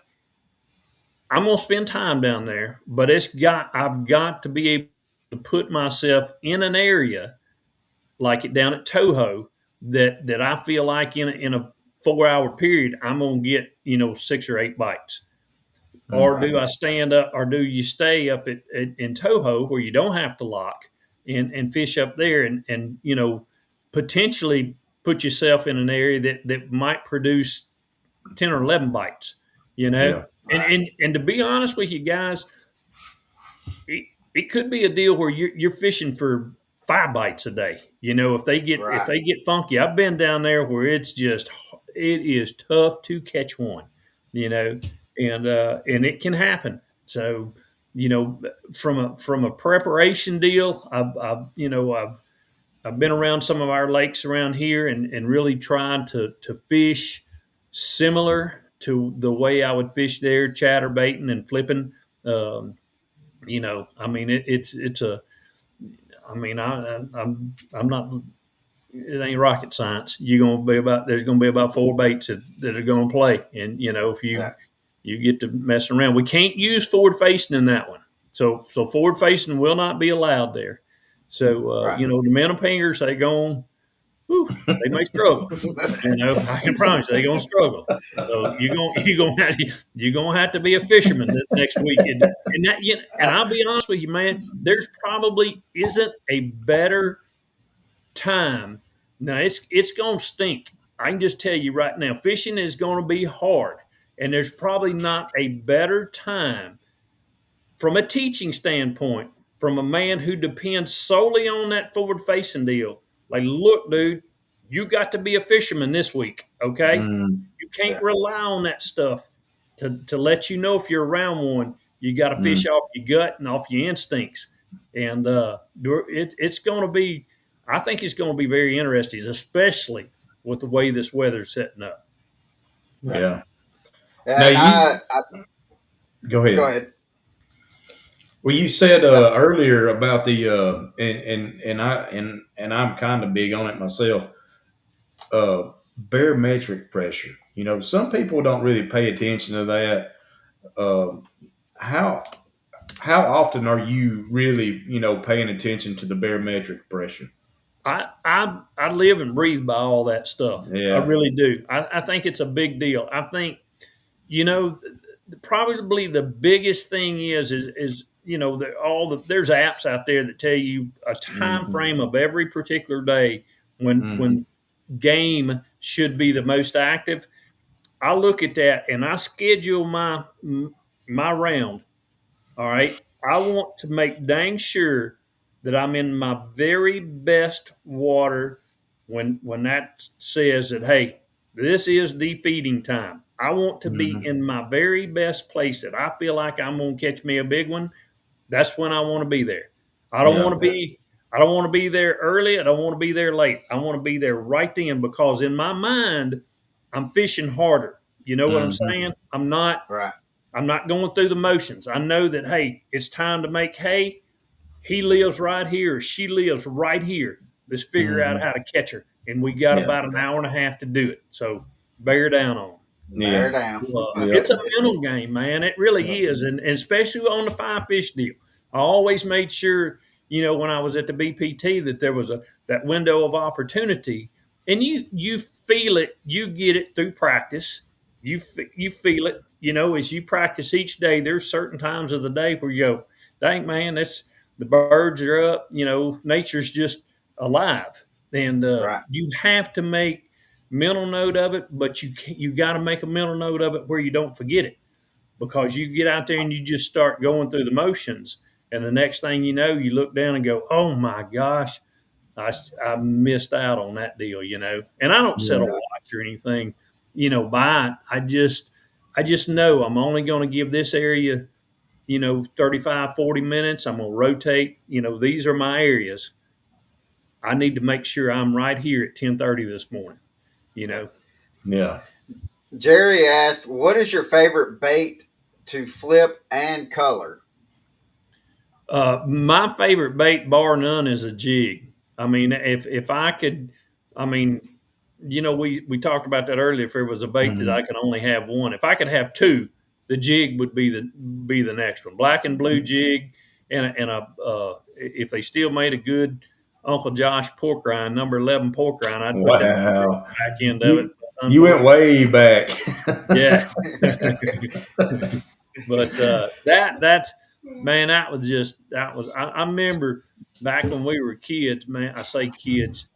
I'm going to spend time down there, but I've got to be able to put myself in an area like it down at Toho, that I feel like in a 4 hour period I'm gonna get 6 or 8 bites. Or Mm. Right. do I stand up, or do you stay up in Toho where you don't have to lock and fish up there, and potentially put yourself in an area that might produce 10 or 11 bites, Yeah. and Right. and and to be honest with you guys, it could be a deal where you're fishing for 5 bites a day. If they get if Right. they get funky. I've been down there where it is tough to catch one, and it can happen. So, from a preparation deal, I've been around some of our lakes around here, and really tried to fish similar to the way I would fish there, chatterbaiting and flipping. I mean, it's a. I mean, I'm not. It ain't rocket science. There's gonna be about 4 baits that are gonna play, and if you get to messing around, we can't use forward facing in that one. So forward facing will not be allowed there. So the minnow pingers, they may struggle. I can promise you, they're gonna struggle. So you're gonna have to be a fisherman next weekend. And I'll be honest with you, man, there's probably isn't a better time. Now it's gonna stink. I can just tell you right now, fishing is gonna be hard. And there's probably not a better time from a teaching standpoint, from a man who depends solely on that forward facing deal. Like, look, dude, you got to be a fisherman this week, okay? You can't rely on that stuff to let you know if you're around one. You got to fish off your gut and off your instincts. And it's going to be, I think it's going to be very interesting, especially with the way this weather's setting up. Yeah. Now go ahead. Go ahead. Well, you said earlier about the and I'm kind of big on it myself. Barometric pressure. Some people don't really pay attention to that. How often are you really paying attention to the barometric pressure? I live and breathe by all that stuff. Yeah. I really do. I think it's a big deal. I think probably the biggest thing is there's apps out there that tell you a time frame of every particular day when game should be the most active. I look at that and I schedule my round. All right. I want to make dang sure that I'm in my very best water when that says that, hey, this is the feeding time. I want to be in my very best place that I feel like I'm going to catch me a big one. That's when I want to be there. I don't want to be there early. I don't want to be there late. I want to be there right then, because in my mind, I'm fishing harder. You know what I'm saying? I'm not going through the motions. I know that, hey, it's time to make hay. He lives right here, or she lives right here. Let's figure out how to catch her. And we got about an hour and a half to do it. So bear down on them. Bear down. It's a mental game, man. It really is. And especially on the 5-fish deal. I always made sure, when I was at the BPT, that there was that window of opportunity. And you feel it. You get it through practice. You feel it. As you practice each day, there's certain times of the day where you go, dang, man, the birds are up. Nature's just alive. And you have to make mental note of it, but you got to make a mental note of it where you don't forget it, because you get out there and you just start going through the motions, and the next thing you know, you look down and go, oh my gosh, I missed out on that deal, And I don't set a watch or anything, by it. I just know I'm only going to give this area, 35, 40 minutes. I'm going to rotate. These are my areas. I need to make sure I'm right here at 10:30 this morning. Yeah. Jerry asked, what is your favorite bait to flip and color? My favorite bait, bar none, is a jig. I mean, if I could, we talked about that earlier. If there was a bait that I could only have one, if I could have two, the jig would be the next one. Black and blue jig, and if they still made a good Uncle Josh pork rind, number 11 pork rind, I'd put that back end of it. You went way back. Yeah. But I remember back when we were kids, man. I say kids,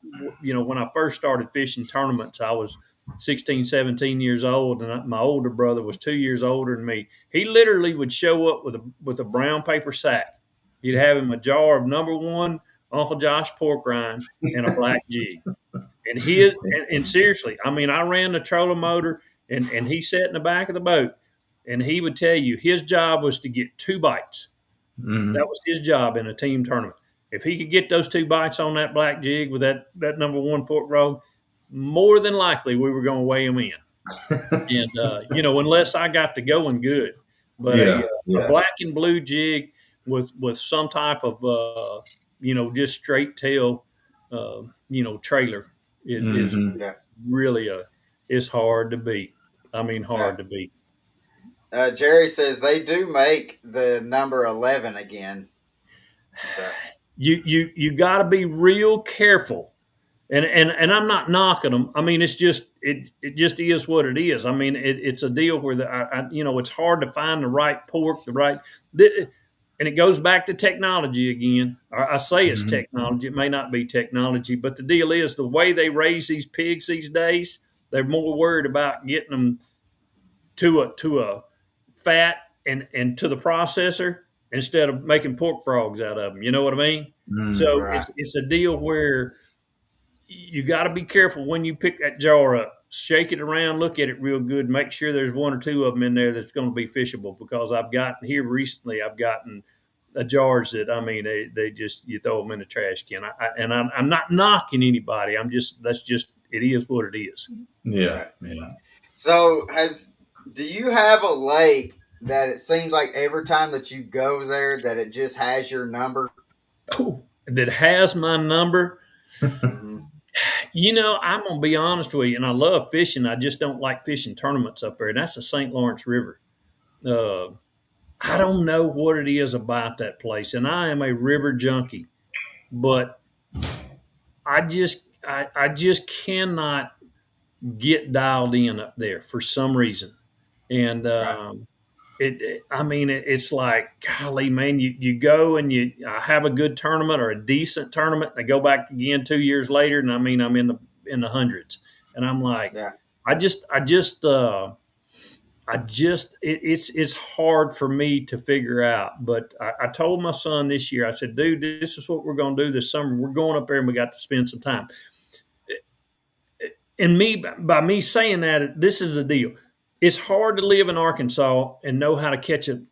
when I first started fishing tournaments, I was 16, 17 years old, and my older brother was 2 years older than me. He literally would show up with a brown paper sack. He'd have him a jar of number 1 Uncle Josh pork rind and a black jig. And seriously, I mean, I ran the trolling motor, and he sat in the back of the boat, and he would tell you his job was to get 2 bites. That was his job in a team tournament. If he could get those 2 bites on that black jig with that number 1 pork frog, more than likely we were going to weigh him in. And unless I got to going good, but Yeah, a yeah. black and blue jig with some type of just straight tail trailer is Mm-hmm. Yeah. really it's hard to beat. I mean, Yeah. hard to beat. Jerry says they do make the number 11 again. So You got to be real careful. And I'm not knocking them. I mean, it's just it just is what it is. I mean, it's a deal where it's hard to find the right pork, and it goes back to technology again. I say it's Mm-hmm. technology. It may not be technology, but the deal is the way they raise these pigs these days. They're more worried about getting them to a fat and to the processor instead of making pork frogs out of them. You know what I mean? Mm-hmm. So right. it's a deal where you got to be careful when you pick that jar up. Shake it around, look at it real good, make sure there's one or two of them in there that's going to be fishable. Because I've gotten jars that they just you throw them in the trash can. I'm not knocking anybody. It is what it is. Yeah, Right. yeah. So do you have a lake that it seems like every time that you go there that it just has your number? Oh, that has my number. Mm-hmm. I'm gonna be honest with you, and I love fishing. I just don't like fishing tournaments up there, and that's the St. Lawrence River. Uh, I don't know what it is about that place, and I am a river junkie, but I just cannot get dialed in up there for some reason, and Right. it's like, golly, man, you go and I have a good tournament or a decent tournament, and I go back again 2 years later, and I'm in the hundreds, and I'm like, Yeah. I just it's hard for me to figure out. But I told my son this year, I said, dude, this is what we're going to do this summer. We're going up there and we got to spend some time. And by me saying that, this is the deal. It's hard to live in Arkansas and know how to catch a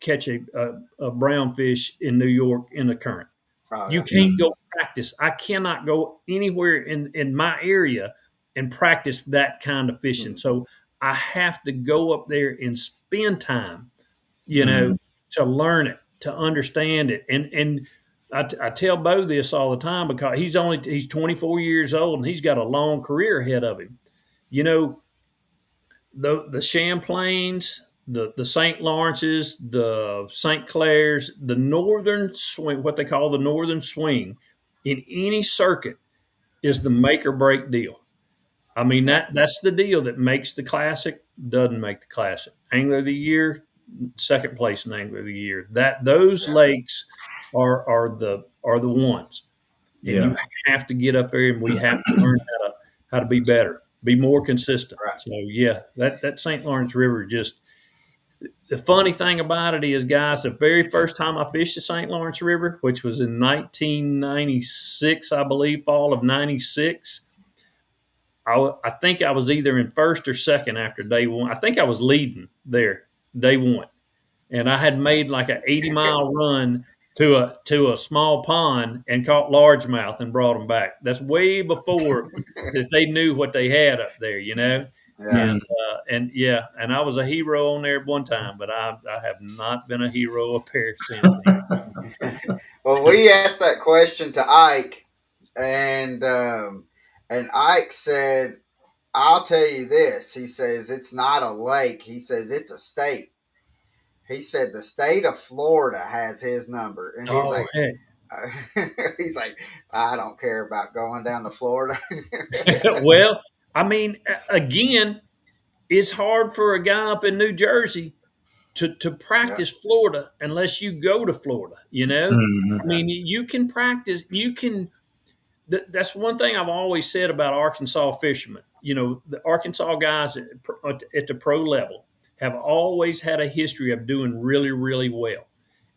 brown fish in New York in the current. Oh, You yeah. can't go practice. I cannot go anywhere in my area and practice that kind of fishing. Mm-hmm. So I have to go up there and spend time, Mm-hmm. to learn it, to understand it. And I tell Bo this all the time because he's 24 years old and he's got a long career ahead of him. You know, the Champlains, the St. Lawrences, the St. Clairs, the northern swing, what they call the northern swing, in any circuit is the make or break deal. I mean, Yeah. that's the deal that makes the classic, doesn't make the classic. Angler of the year, second place in Angler of the year. Those Yeah. lakes are the ones. And you Yeah. have to get up there and we have to learn how to be better, be more consistent. Right. So yeah, that St. Lawrence River just the funny thing about it is, guys, the very first time I fished the St. Lawrence River, which was in 1996, I believe, fall of 96, I think I was either in first or second after day one. I think I was leading there day one, and I had made like an 80-mile run to a small pond and caught largemouth and brought them back. That's way before that they knew what they had up there, Yeah. And yeah, and I was a hero on there at one time, but I have not been a hero up there since then. Well, we asked that question to Ike, and Ike said, "I'll tell you this." He says it's not a lake. He says it's a state. He said the state of Florida has his number, and he's Oh, like, heck. he's like, I don't care about going down to Florida. Well, I mean, again, it's hard for a guy up in New Jersey to Yeah. practice Florida unless you go to Florida. I Mm-hmm. Yeah. mean, you can practice. You can. That's one thing I've always said about Arkansas fishermen. The Arkansas guys at the pro level have always had a history of doing really, really well.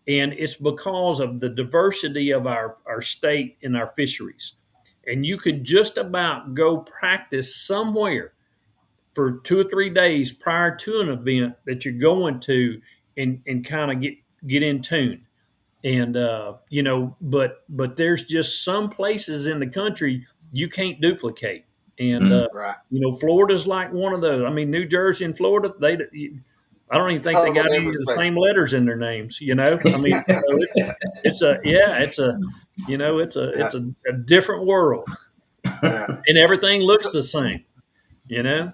And it's because of the diversity of our state and our fisheries. And you could just about go practice somewhere for 2 or 3 days prior to an event that you're going to and kind of get in tune. And but there's just some places in the country you can't duplicate. And Right. Florida's like one of those. I mean, New Jersey and Florida, I don't even think they Total got any of different the space. same letters in their names. I mean, so it's a yeah, it's a Yeah. it's a different world, Yeah. and everything looks the same. You know.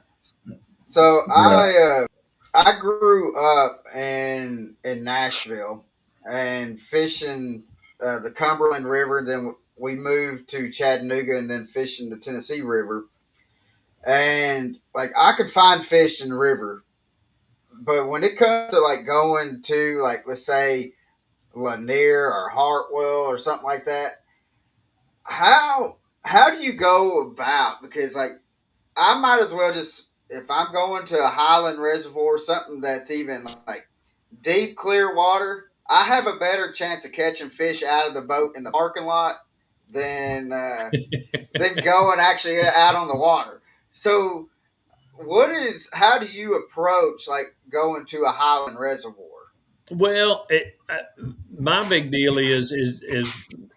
So Right. I grew up in Nashville and fishing the Cumberland River. Then we moved to Chattanooga and then fishing the Tennessee River. And like I could find fish in the river, but when it comes to like going to like let's say Lanier or Hartwell or something like that, how do you go about? Because like I might as well just if I'm going to a Highland Reservoir, something that's even like deep, clear water, I have a better chance of catching fish out of the boat in the parking lot than going actually out on the water. So, how do you approach like going to a Highland Reservoir? Well, my big deal is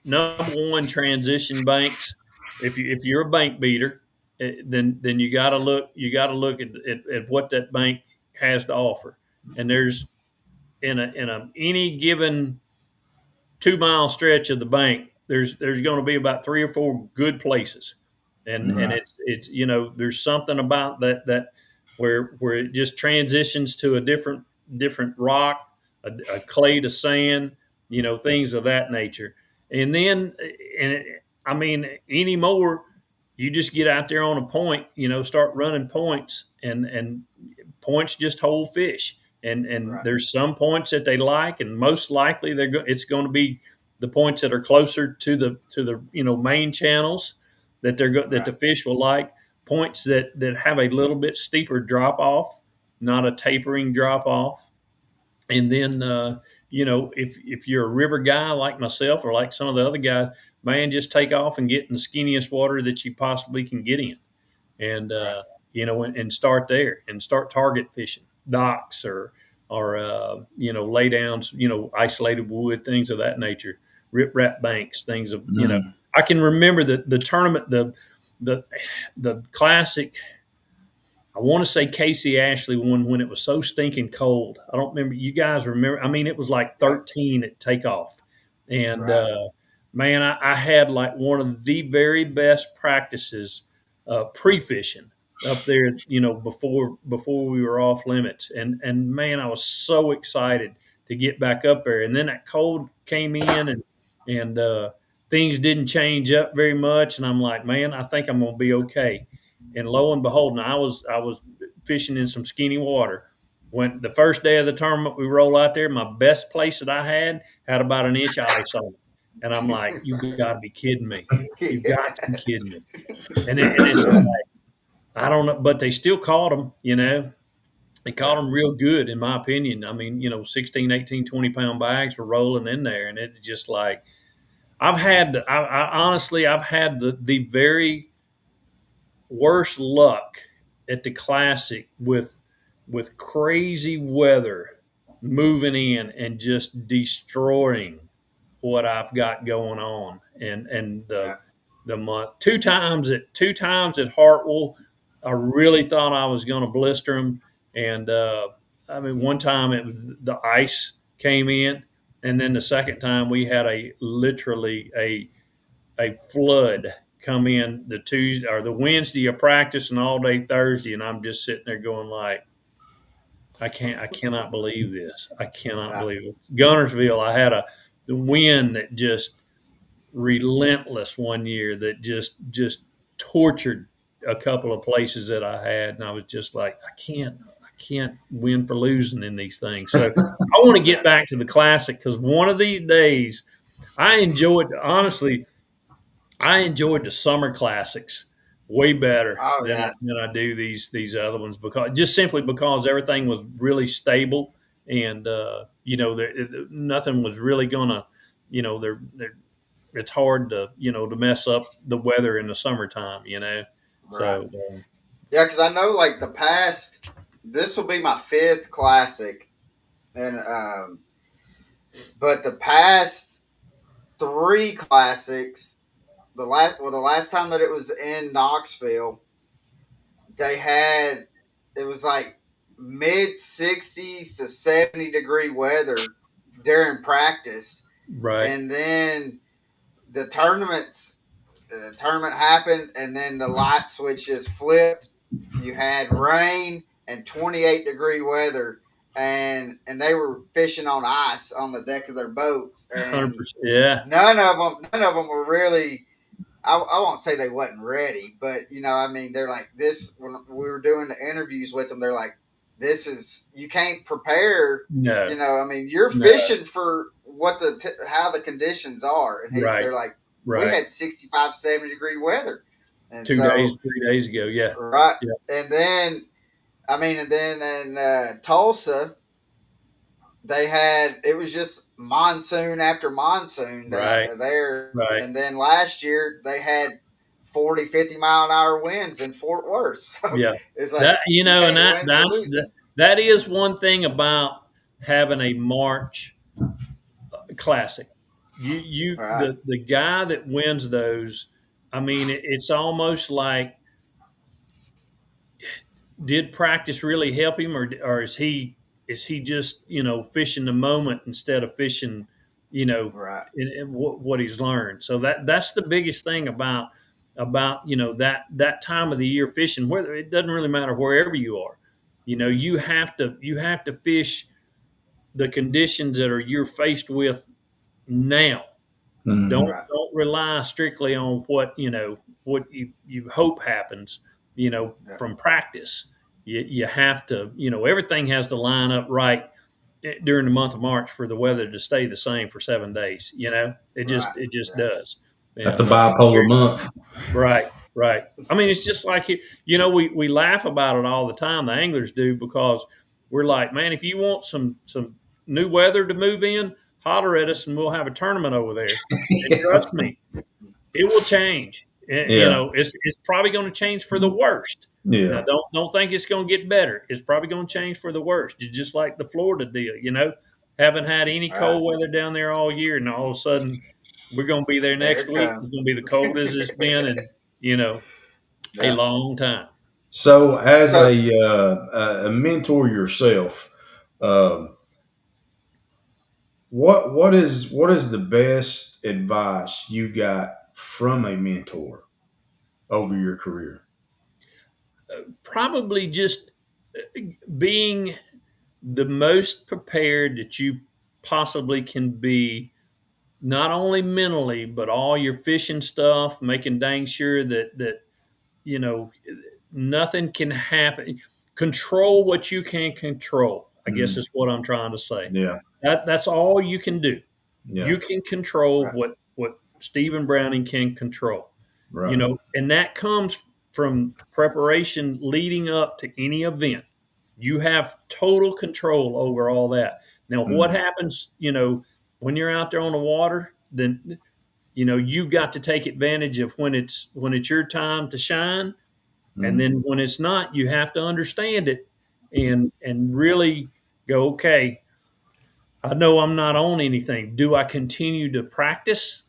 number one, transition banks. If you're a bank beater, then you got to look at what that bank has to offer. And there's in a any given 2 mile stretch of the bank, there's going to be about three or four good places, and Right, it's there's something about that where it just transitions to a different rock, a clay to sand, things of that nature, and then and I mean anymore, you just get out there on a point, start running points, and points just hold fish. And right, there's some points that they like, and most likely it's going to be the points that are closer to the main channels that right, the fish will like. Points that have a little bit steeper drop off, not a tapering drop off. And then if you're a river guy like myself or like some of the other guys, man, just take off and get in the skinniest water that you possibly can get in, and right, and start there and start target fishing docks or lay downs, isolated wood, things of that nature, rip rap banks, things of Mm. I can remember the tournament, the the classic. I want to say Casey Ashley won when it was so stinking cold. I don't remember. You guys remember? I mean, it was like yep, 13 at takeoff, and right, man, I had like one of the very best practices pre-fishing up there. Before we were off limits, and man, I was so excited to get back up there. And then that cold came in, and things didn't change up very much. And I'm like, man, I think I'm gonna be okay. And lo and behold, I was fishing in some skinny water. When the first day of the tournament, we roll out there. My best place that I had about an inch of ice on it, and I'm like, "You got to be kidding me! You got to be kidding me!" And it's like, I don't know, but they still caught them. They caught yeah, them real good, in my opinion. I mean, 16, 18, 20 pound bags were rolling in there, and it's just like I honestly, I've had the very worse luck at the classic with crazy weather moving in and just destroying what I've got going on. And yeah, the month two times at Hartwell, I really thought I was going to blister them. And I mean, one time it was the ice came in, and then the second time we had literally a flood come in the Tuesday or the Wednesday of practice and all day Thursday, and I'm just sitting there going like, I cannot believe this. I cannot yeah, believe it. Gunnersville, I had the wind that just relentless one year that just tortured a couple of places that I had, and I was just like, I can't win for losing in these things. So I want to get yeah. back to the classic because one of these days I enjoyed honestly I enjoyed the summer classics way better Oh than yeah, I do these other ones because just simply because everything was really stable and nothing was really gonna they're it's hard to mess up the weather in the summertime. right. So Yeah, because I know like the past. This will be my fifth classic, and but the past three classics, the last time that it was in Knoxville, they had, it was like mid 60s to 70-degree weather during practice. Right. And then the tournament happened, and then the light switch just flipped. You had rain and 28-degree weather, and they were fishing on ice on the deck of their boats, 100%. and Yeah. none of them were really. I won't say they wasn't ready, but I mean, they're like this. When we were doing the interviews with them, they're like, "This is, you can't prepare." No. I mean, you're No. fishing for how the conditions are, and Right. they're like, "We Right. had 65, 70-degree weather," and 3 days ago. Yeah. right, Yeah. and then in Tulsa, they had, it was just monsoon after monsoon down Right. there. Right. And then last year they had 40, 50-mile-an-hour winds in Fort Worth. So Yeah. it's like, That, you and can't win or lose it. that is one thing about having a March classic. Right. The guy that wins those, I mean, it's almost like, did practice really help him, or is he just fishing the moment instead of fishing Right. in what he's learned? So that's the biggest thing about that time of the year fishing. Whether it doesn't really matter wherever you are, you have to fish the conditions that you're faced with now. Mhm. Right. Don't rely strictly on what you hope happens, Yeah. from practice. You have to, everything has to line up right during the month of March for the weather to stay the same for 7 days. It just Right. Yeah. does. That's a But bipolar month. right, right. I mean, it's just like we laugh about it all the time. The anglers do, because we're like, man, if you want some new weather to move in, holler at us and we'll have a tournament over there. And Yeah. trust me, it will change. Yeah. It's probably going to change for the worst. Now, Yeah. don't think it's going to get better. It's probably going to change for the worst. It's just like the Florida deal. Haven't had any Right. cold weather down there all year, and all of a sudden we're going to be there There next it week. It's comes. going to be the coldest it's been in a Yeah. long time. So, as So a mentor yourself, um, what is the best advice you got from a mentor over your career? Probably just being the most prepared that you possibly can be, not only mentally, but all your fishing stuff, making dang sure that you know nothing can happen. Control what you can control, I guess, Mm. is what I'm trying to say. Yeah. That's all you can do. Yeah. You can control right. what Stephen Browning can control. Right. And that comes from preparation leading up to any event. You have total control over all that. Now, what Mm. happens, when you're out there on the water, then you've got to take advantage of when it's your time to shine, and Mm. then when it's not, you have to understand it and really go, okay, I know I'm not on anything. Do I continue to practice?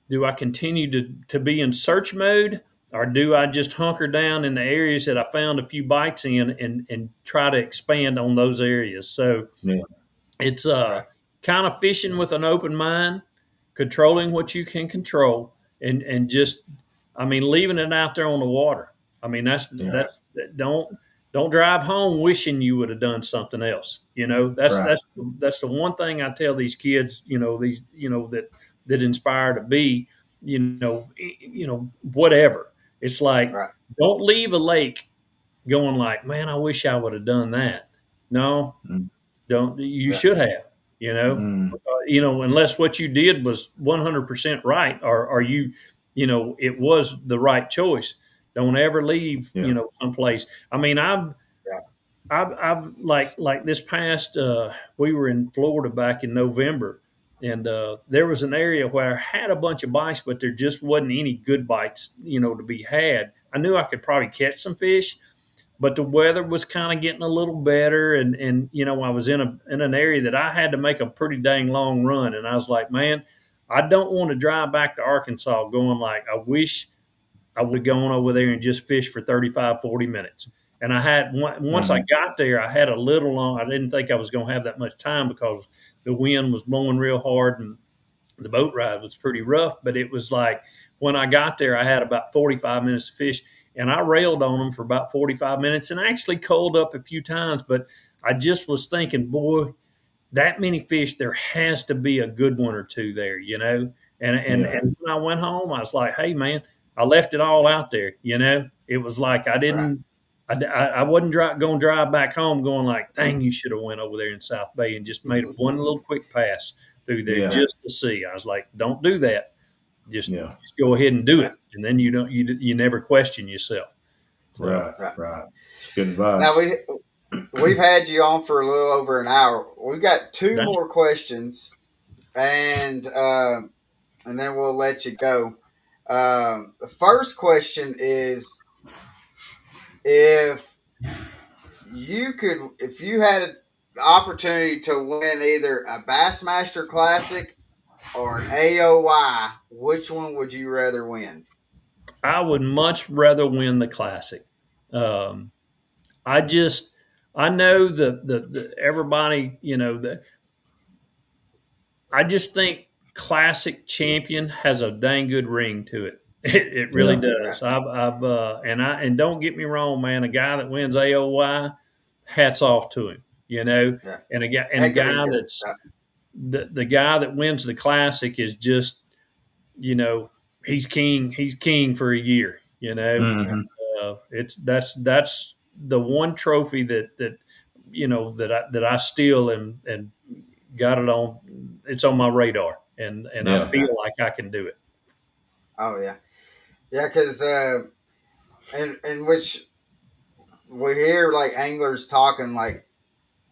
Do I continue to be in search mode? Or do I just hunker down in the areas that I found a few bites in and try to expand on those areas? So Yeah. it's Right. kind of fishing with an open mind, controlling what you can control, and just, I mean, leaving it out there on the water. I mean, Yeah. don't drive home wishing you would have done something else. That's Right. that's the one thing I tell these kids. That inspire to be, whatever. It's like, Right. don't leave a lake going like, man, I wish I would have done that. No, Mm. don't. You Yeah. should have. Mm. Unless what you did was 100% right, or it was the right choice. Don't ever leave, Yeah. someplace. I mean, Yeah. I've like this past, we were in Florida back in November, and there was an area where I had a bunch of bites, but there just wasn't any good bites, to be had. I knew I could probably catch some fish, but the weather was kind of getting a little better, and I was in an area that I had to make a pretty dang long run, and I was like, man, I don't want to drive back to Arkansas going like, I wish I would have gone over there and just fished for 35, 40 minutes. And I had once I got there, I had a little long. I didn't think I was going to have that much time because the wind was blowing real hard and the boat ride was pretty rough. But it was like when I got there, I had about 45 minutes to fish, and I railed on them for about 45 minutes and actually cold up a few times. But I just was thinking, boy, that many fish, there has to be a good one or two there, you know. And when I went home, I was like, hey, man, I left it all out there, you know. It was like I didn't. I wasn't going to drive back home going like, dang, you should have went over there in South Bay and just made one little quick pass through there just to see. I was like, don't do that. Just go ahead and do it, and then you never question yourself. So, right. Good advice. Now we've had you on for a little over an hour. We've got two more questions, and then we'll let you go. The first question is, if you had an opportunity to win either a Bassmaster Classic or an AOY, which one would you rather win? I would much rather win the Classic. I know the everybody, you know, I just think Classic champion has a dang good ring to it. It really does. And don't get me wrong, man. A guy that wins AOY, hats off to him. You know, and a guy that's the guy that wins the Classic is just, you know, he's king. He's king for a year. You know, that's the one trophy that you know that I steal and got it on. It's on my radar, and I feel like I can do it. Oh yeah, because in which we hear like anglers talking like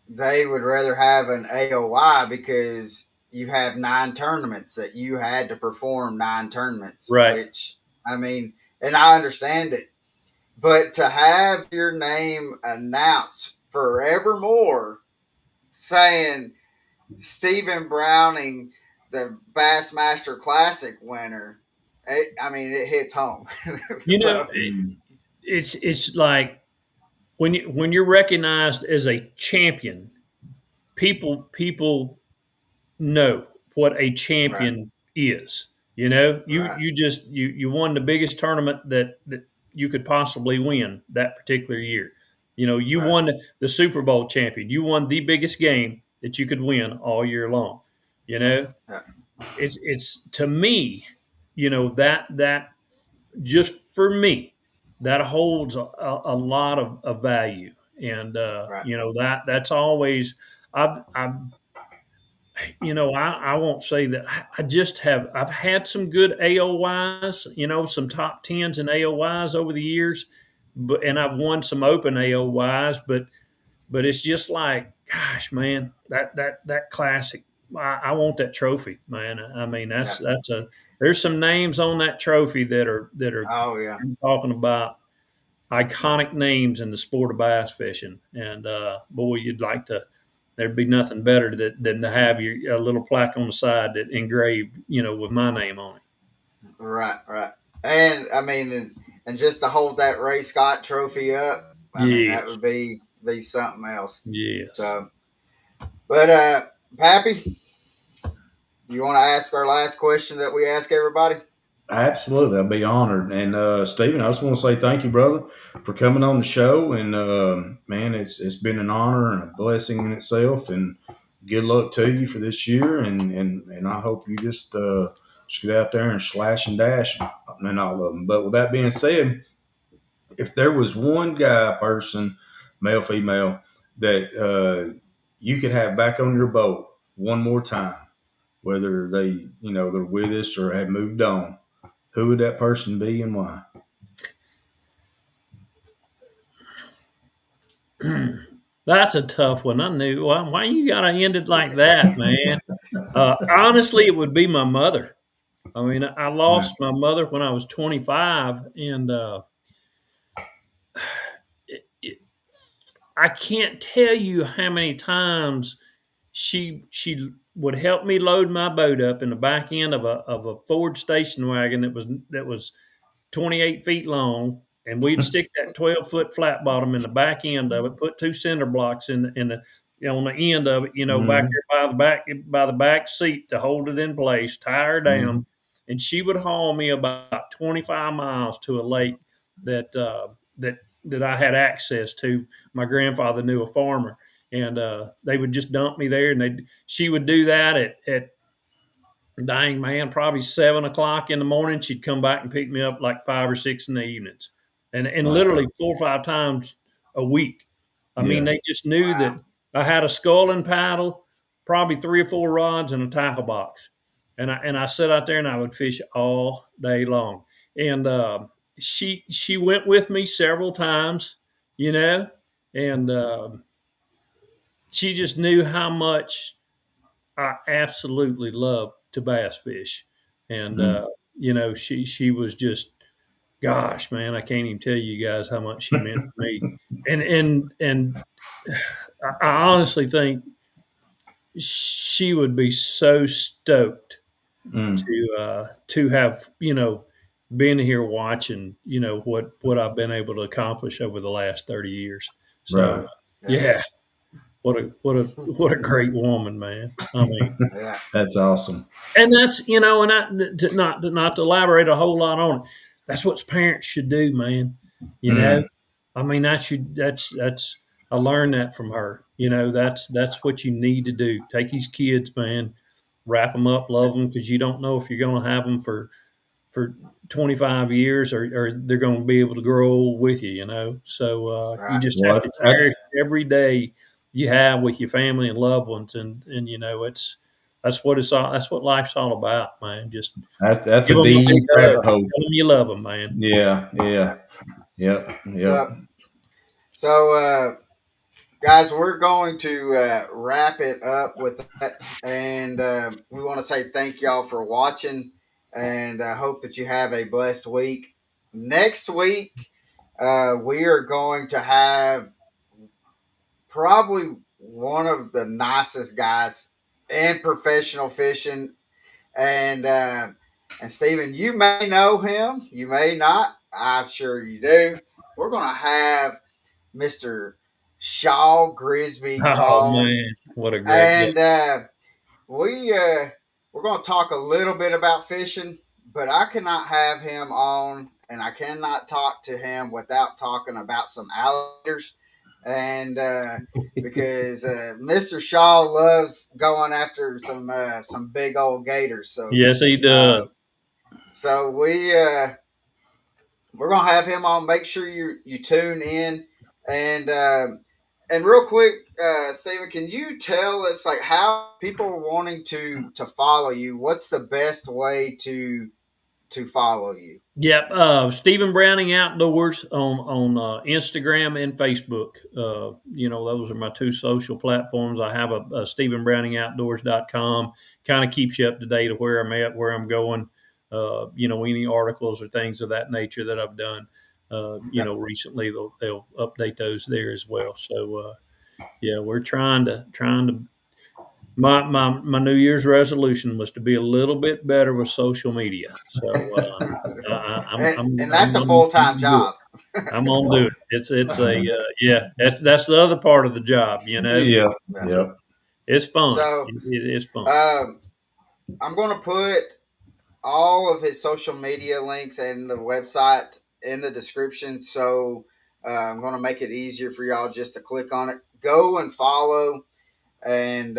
they would rather have an AOY because you have 9 tournaments that you had to perform 9 tournaments, right? Which I mean, and I understand it, but to have your name announced forevermore, saying Stephen Browning, the Bassmaster Classic winner, it hits home. You know, it's like when you're recognized as a champion, people know what a champion is. You know, you won the biggest tournament that you could possibly win that particular year. You know, you won the Super Bowl champion. You won the biggest game that you could win all year long. You know, it's to me, you know, that just for me, that holds a lot of value. And you know, that's always I've you know, I won't say that I've had some good AOYs, you know, some top 10s and AOYs over the years, and I've won some open AOYs, but it's just like, gosh, man, that Classic, I want that trophy, man. I mean, there's some names on that trophy that are I'm talking about iconic names in the sport of bass fishing, and boy, you'd like to. There'd be nothing better than to have a little plaque on the side that engraved, you know, with my name on it. Right. And I mean, and just to hold that Ray Scott trophy up, I mean, that would be something else. Yeah. So, but Pappy, you want to ask our last question that we ask everybody? Absolutely, I'll be honored. And Stephen, I just want to say thank you, brother, for coming on the show. And man, it's been an honor and a blessing in itself. And good luck to you for this year. And I hope you just get out there and slash and dash and all of them. But with that being said, if there was one person, male, female, that you could have back on your boat one more time, whether they're with us or have moved on, who would that person be and why? That's a tough one. I knew. Why you got to end it like that, man? Honestly, it would be my mother. I mean, I lost my mother when I was 25, and I can't tell you how many times she would help me load my boat up in the back end of a Ford station wagon that was 28 feet long, and we'd stick that 12-foot flat bottom in the back end of it, put 2 cinder blocks in the on the end of it, back there by the back seat to hold it in place, tie her down, and she would haul me about 25 miles to a lake that I had access to. My grandfather knew a farmer, and they would just dump me there, and she would do that at dang man, probably 7 o'clock in the morning. She'd come back and pick me up like 5 or 6 in the evenings, and literally 4 or 5 times a week. I mean, they just knew that I had a scull and paddle, probably 3 or 4 rods, and a tackle box, and I sat out there and I would fish all day long. And she went with me several times, and she just knew how much I absolutely loved to bass fish. And, she was just, gosh, man, I can't even tell you guys how much she meant to me. And I honestly think she would be so stoked to have, been here watching, what I've been able to accomplish over the last 30 years. So, yeah. What a great woman, man. I mean, that's awesome. And that's, and not to elaborate a whole lot on it. That's what parents should do, man. I mean, that's I learned that from her. That's what you need to do. Take these kids, man, wrap them up, love them, because you don't know if you're going to have them for 25 years or they're going to be able to grow old with you, So you just have to cherish every day you have with your family and loved ones, and that's what life's all about, man. Just that's a deep hope. Tell them you love them, man. Yeah. So guys, we're going to wrap it up with that, and we want to say thank y'all for watching, and I hope that you have a blessed week. Next week, we are going to have probably one of the nicest guys in professional fishing, and Stephen, you may know him, you may not. I'm sure you do. We're going to have Mr. Shaw Grisby on. Man, what a great and we're going to talk a little bit about fishing, but I cannot have him on, and I cannot talk to him without talking about some alligators. And because Mr. Shaw loves going after some big old gators. So yes, he does. So we're gonna have him on. Make sure you tune in, and real quick, Stephen, can you tell us like how people wanting to follow you? What's the best way to follow you? Yep, Stephen Browning Outdoors on Instagram and Facebook. Those are my 2 social platforms. I have a StephenBrowningOutdoors.com. Kind of keeps you up to date of where I'm at, where I'm going. Any articles or things of that nature that I've done. Recently they'll update those there as well. So we're trying to. My New Year's resolution was to be a little bit better with social media. So, and that's a full-time job. I'm gonna do it. It's that's the other part of the job, Yeah. It's fun. So it's fun. I'm going to put all of his social media links and the website in the description. So I'm going to make it easier for y'all just to click on it, go and follow, and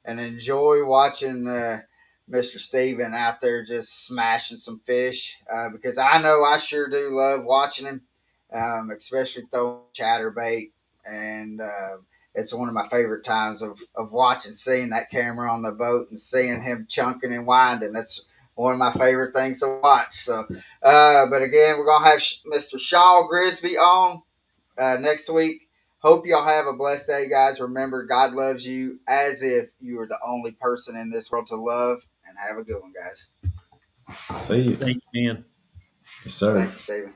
enjoy watching Mr. Steven out there just smashing some fish, because I know I sure do love watching him, especially throwing chatterbait, and it's one of my favorite times of watching, seeing that camera on the boat and seeing him chunking and winding. That's one of my favorite things to watch. So, but again, we're going to have Mr. Shaw Grisby on next week. Hope y'all have a blessed day, guys. Remember, God loves you as if you are the only person in this world to love. And have a good one, guys. See you. Thank you, man. Yes, sir. Thank you, Stephen.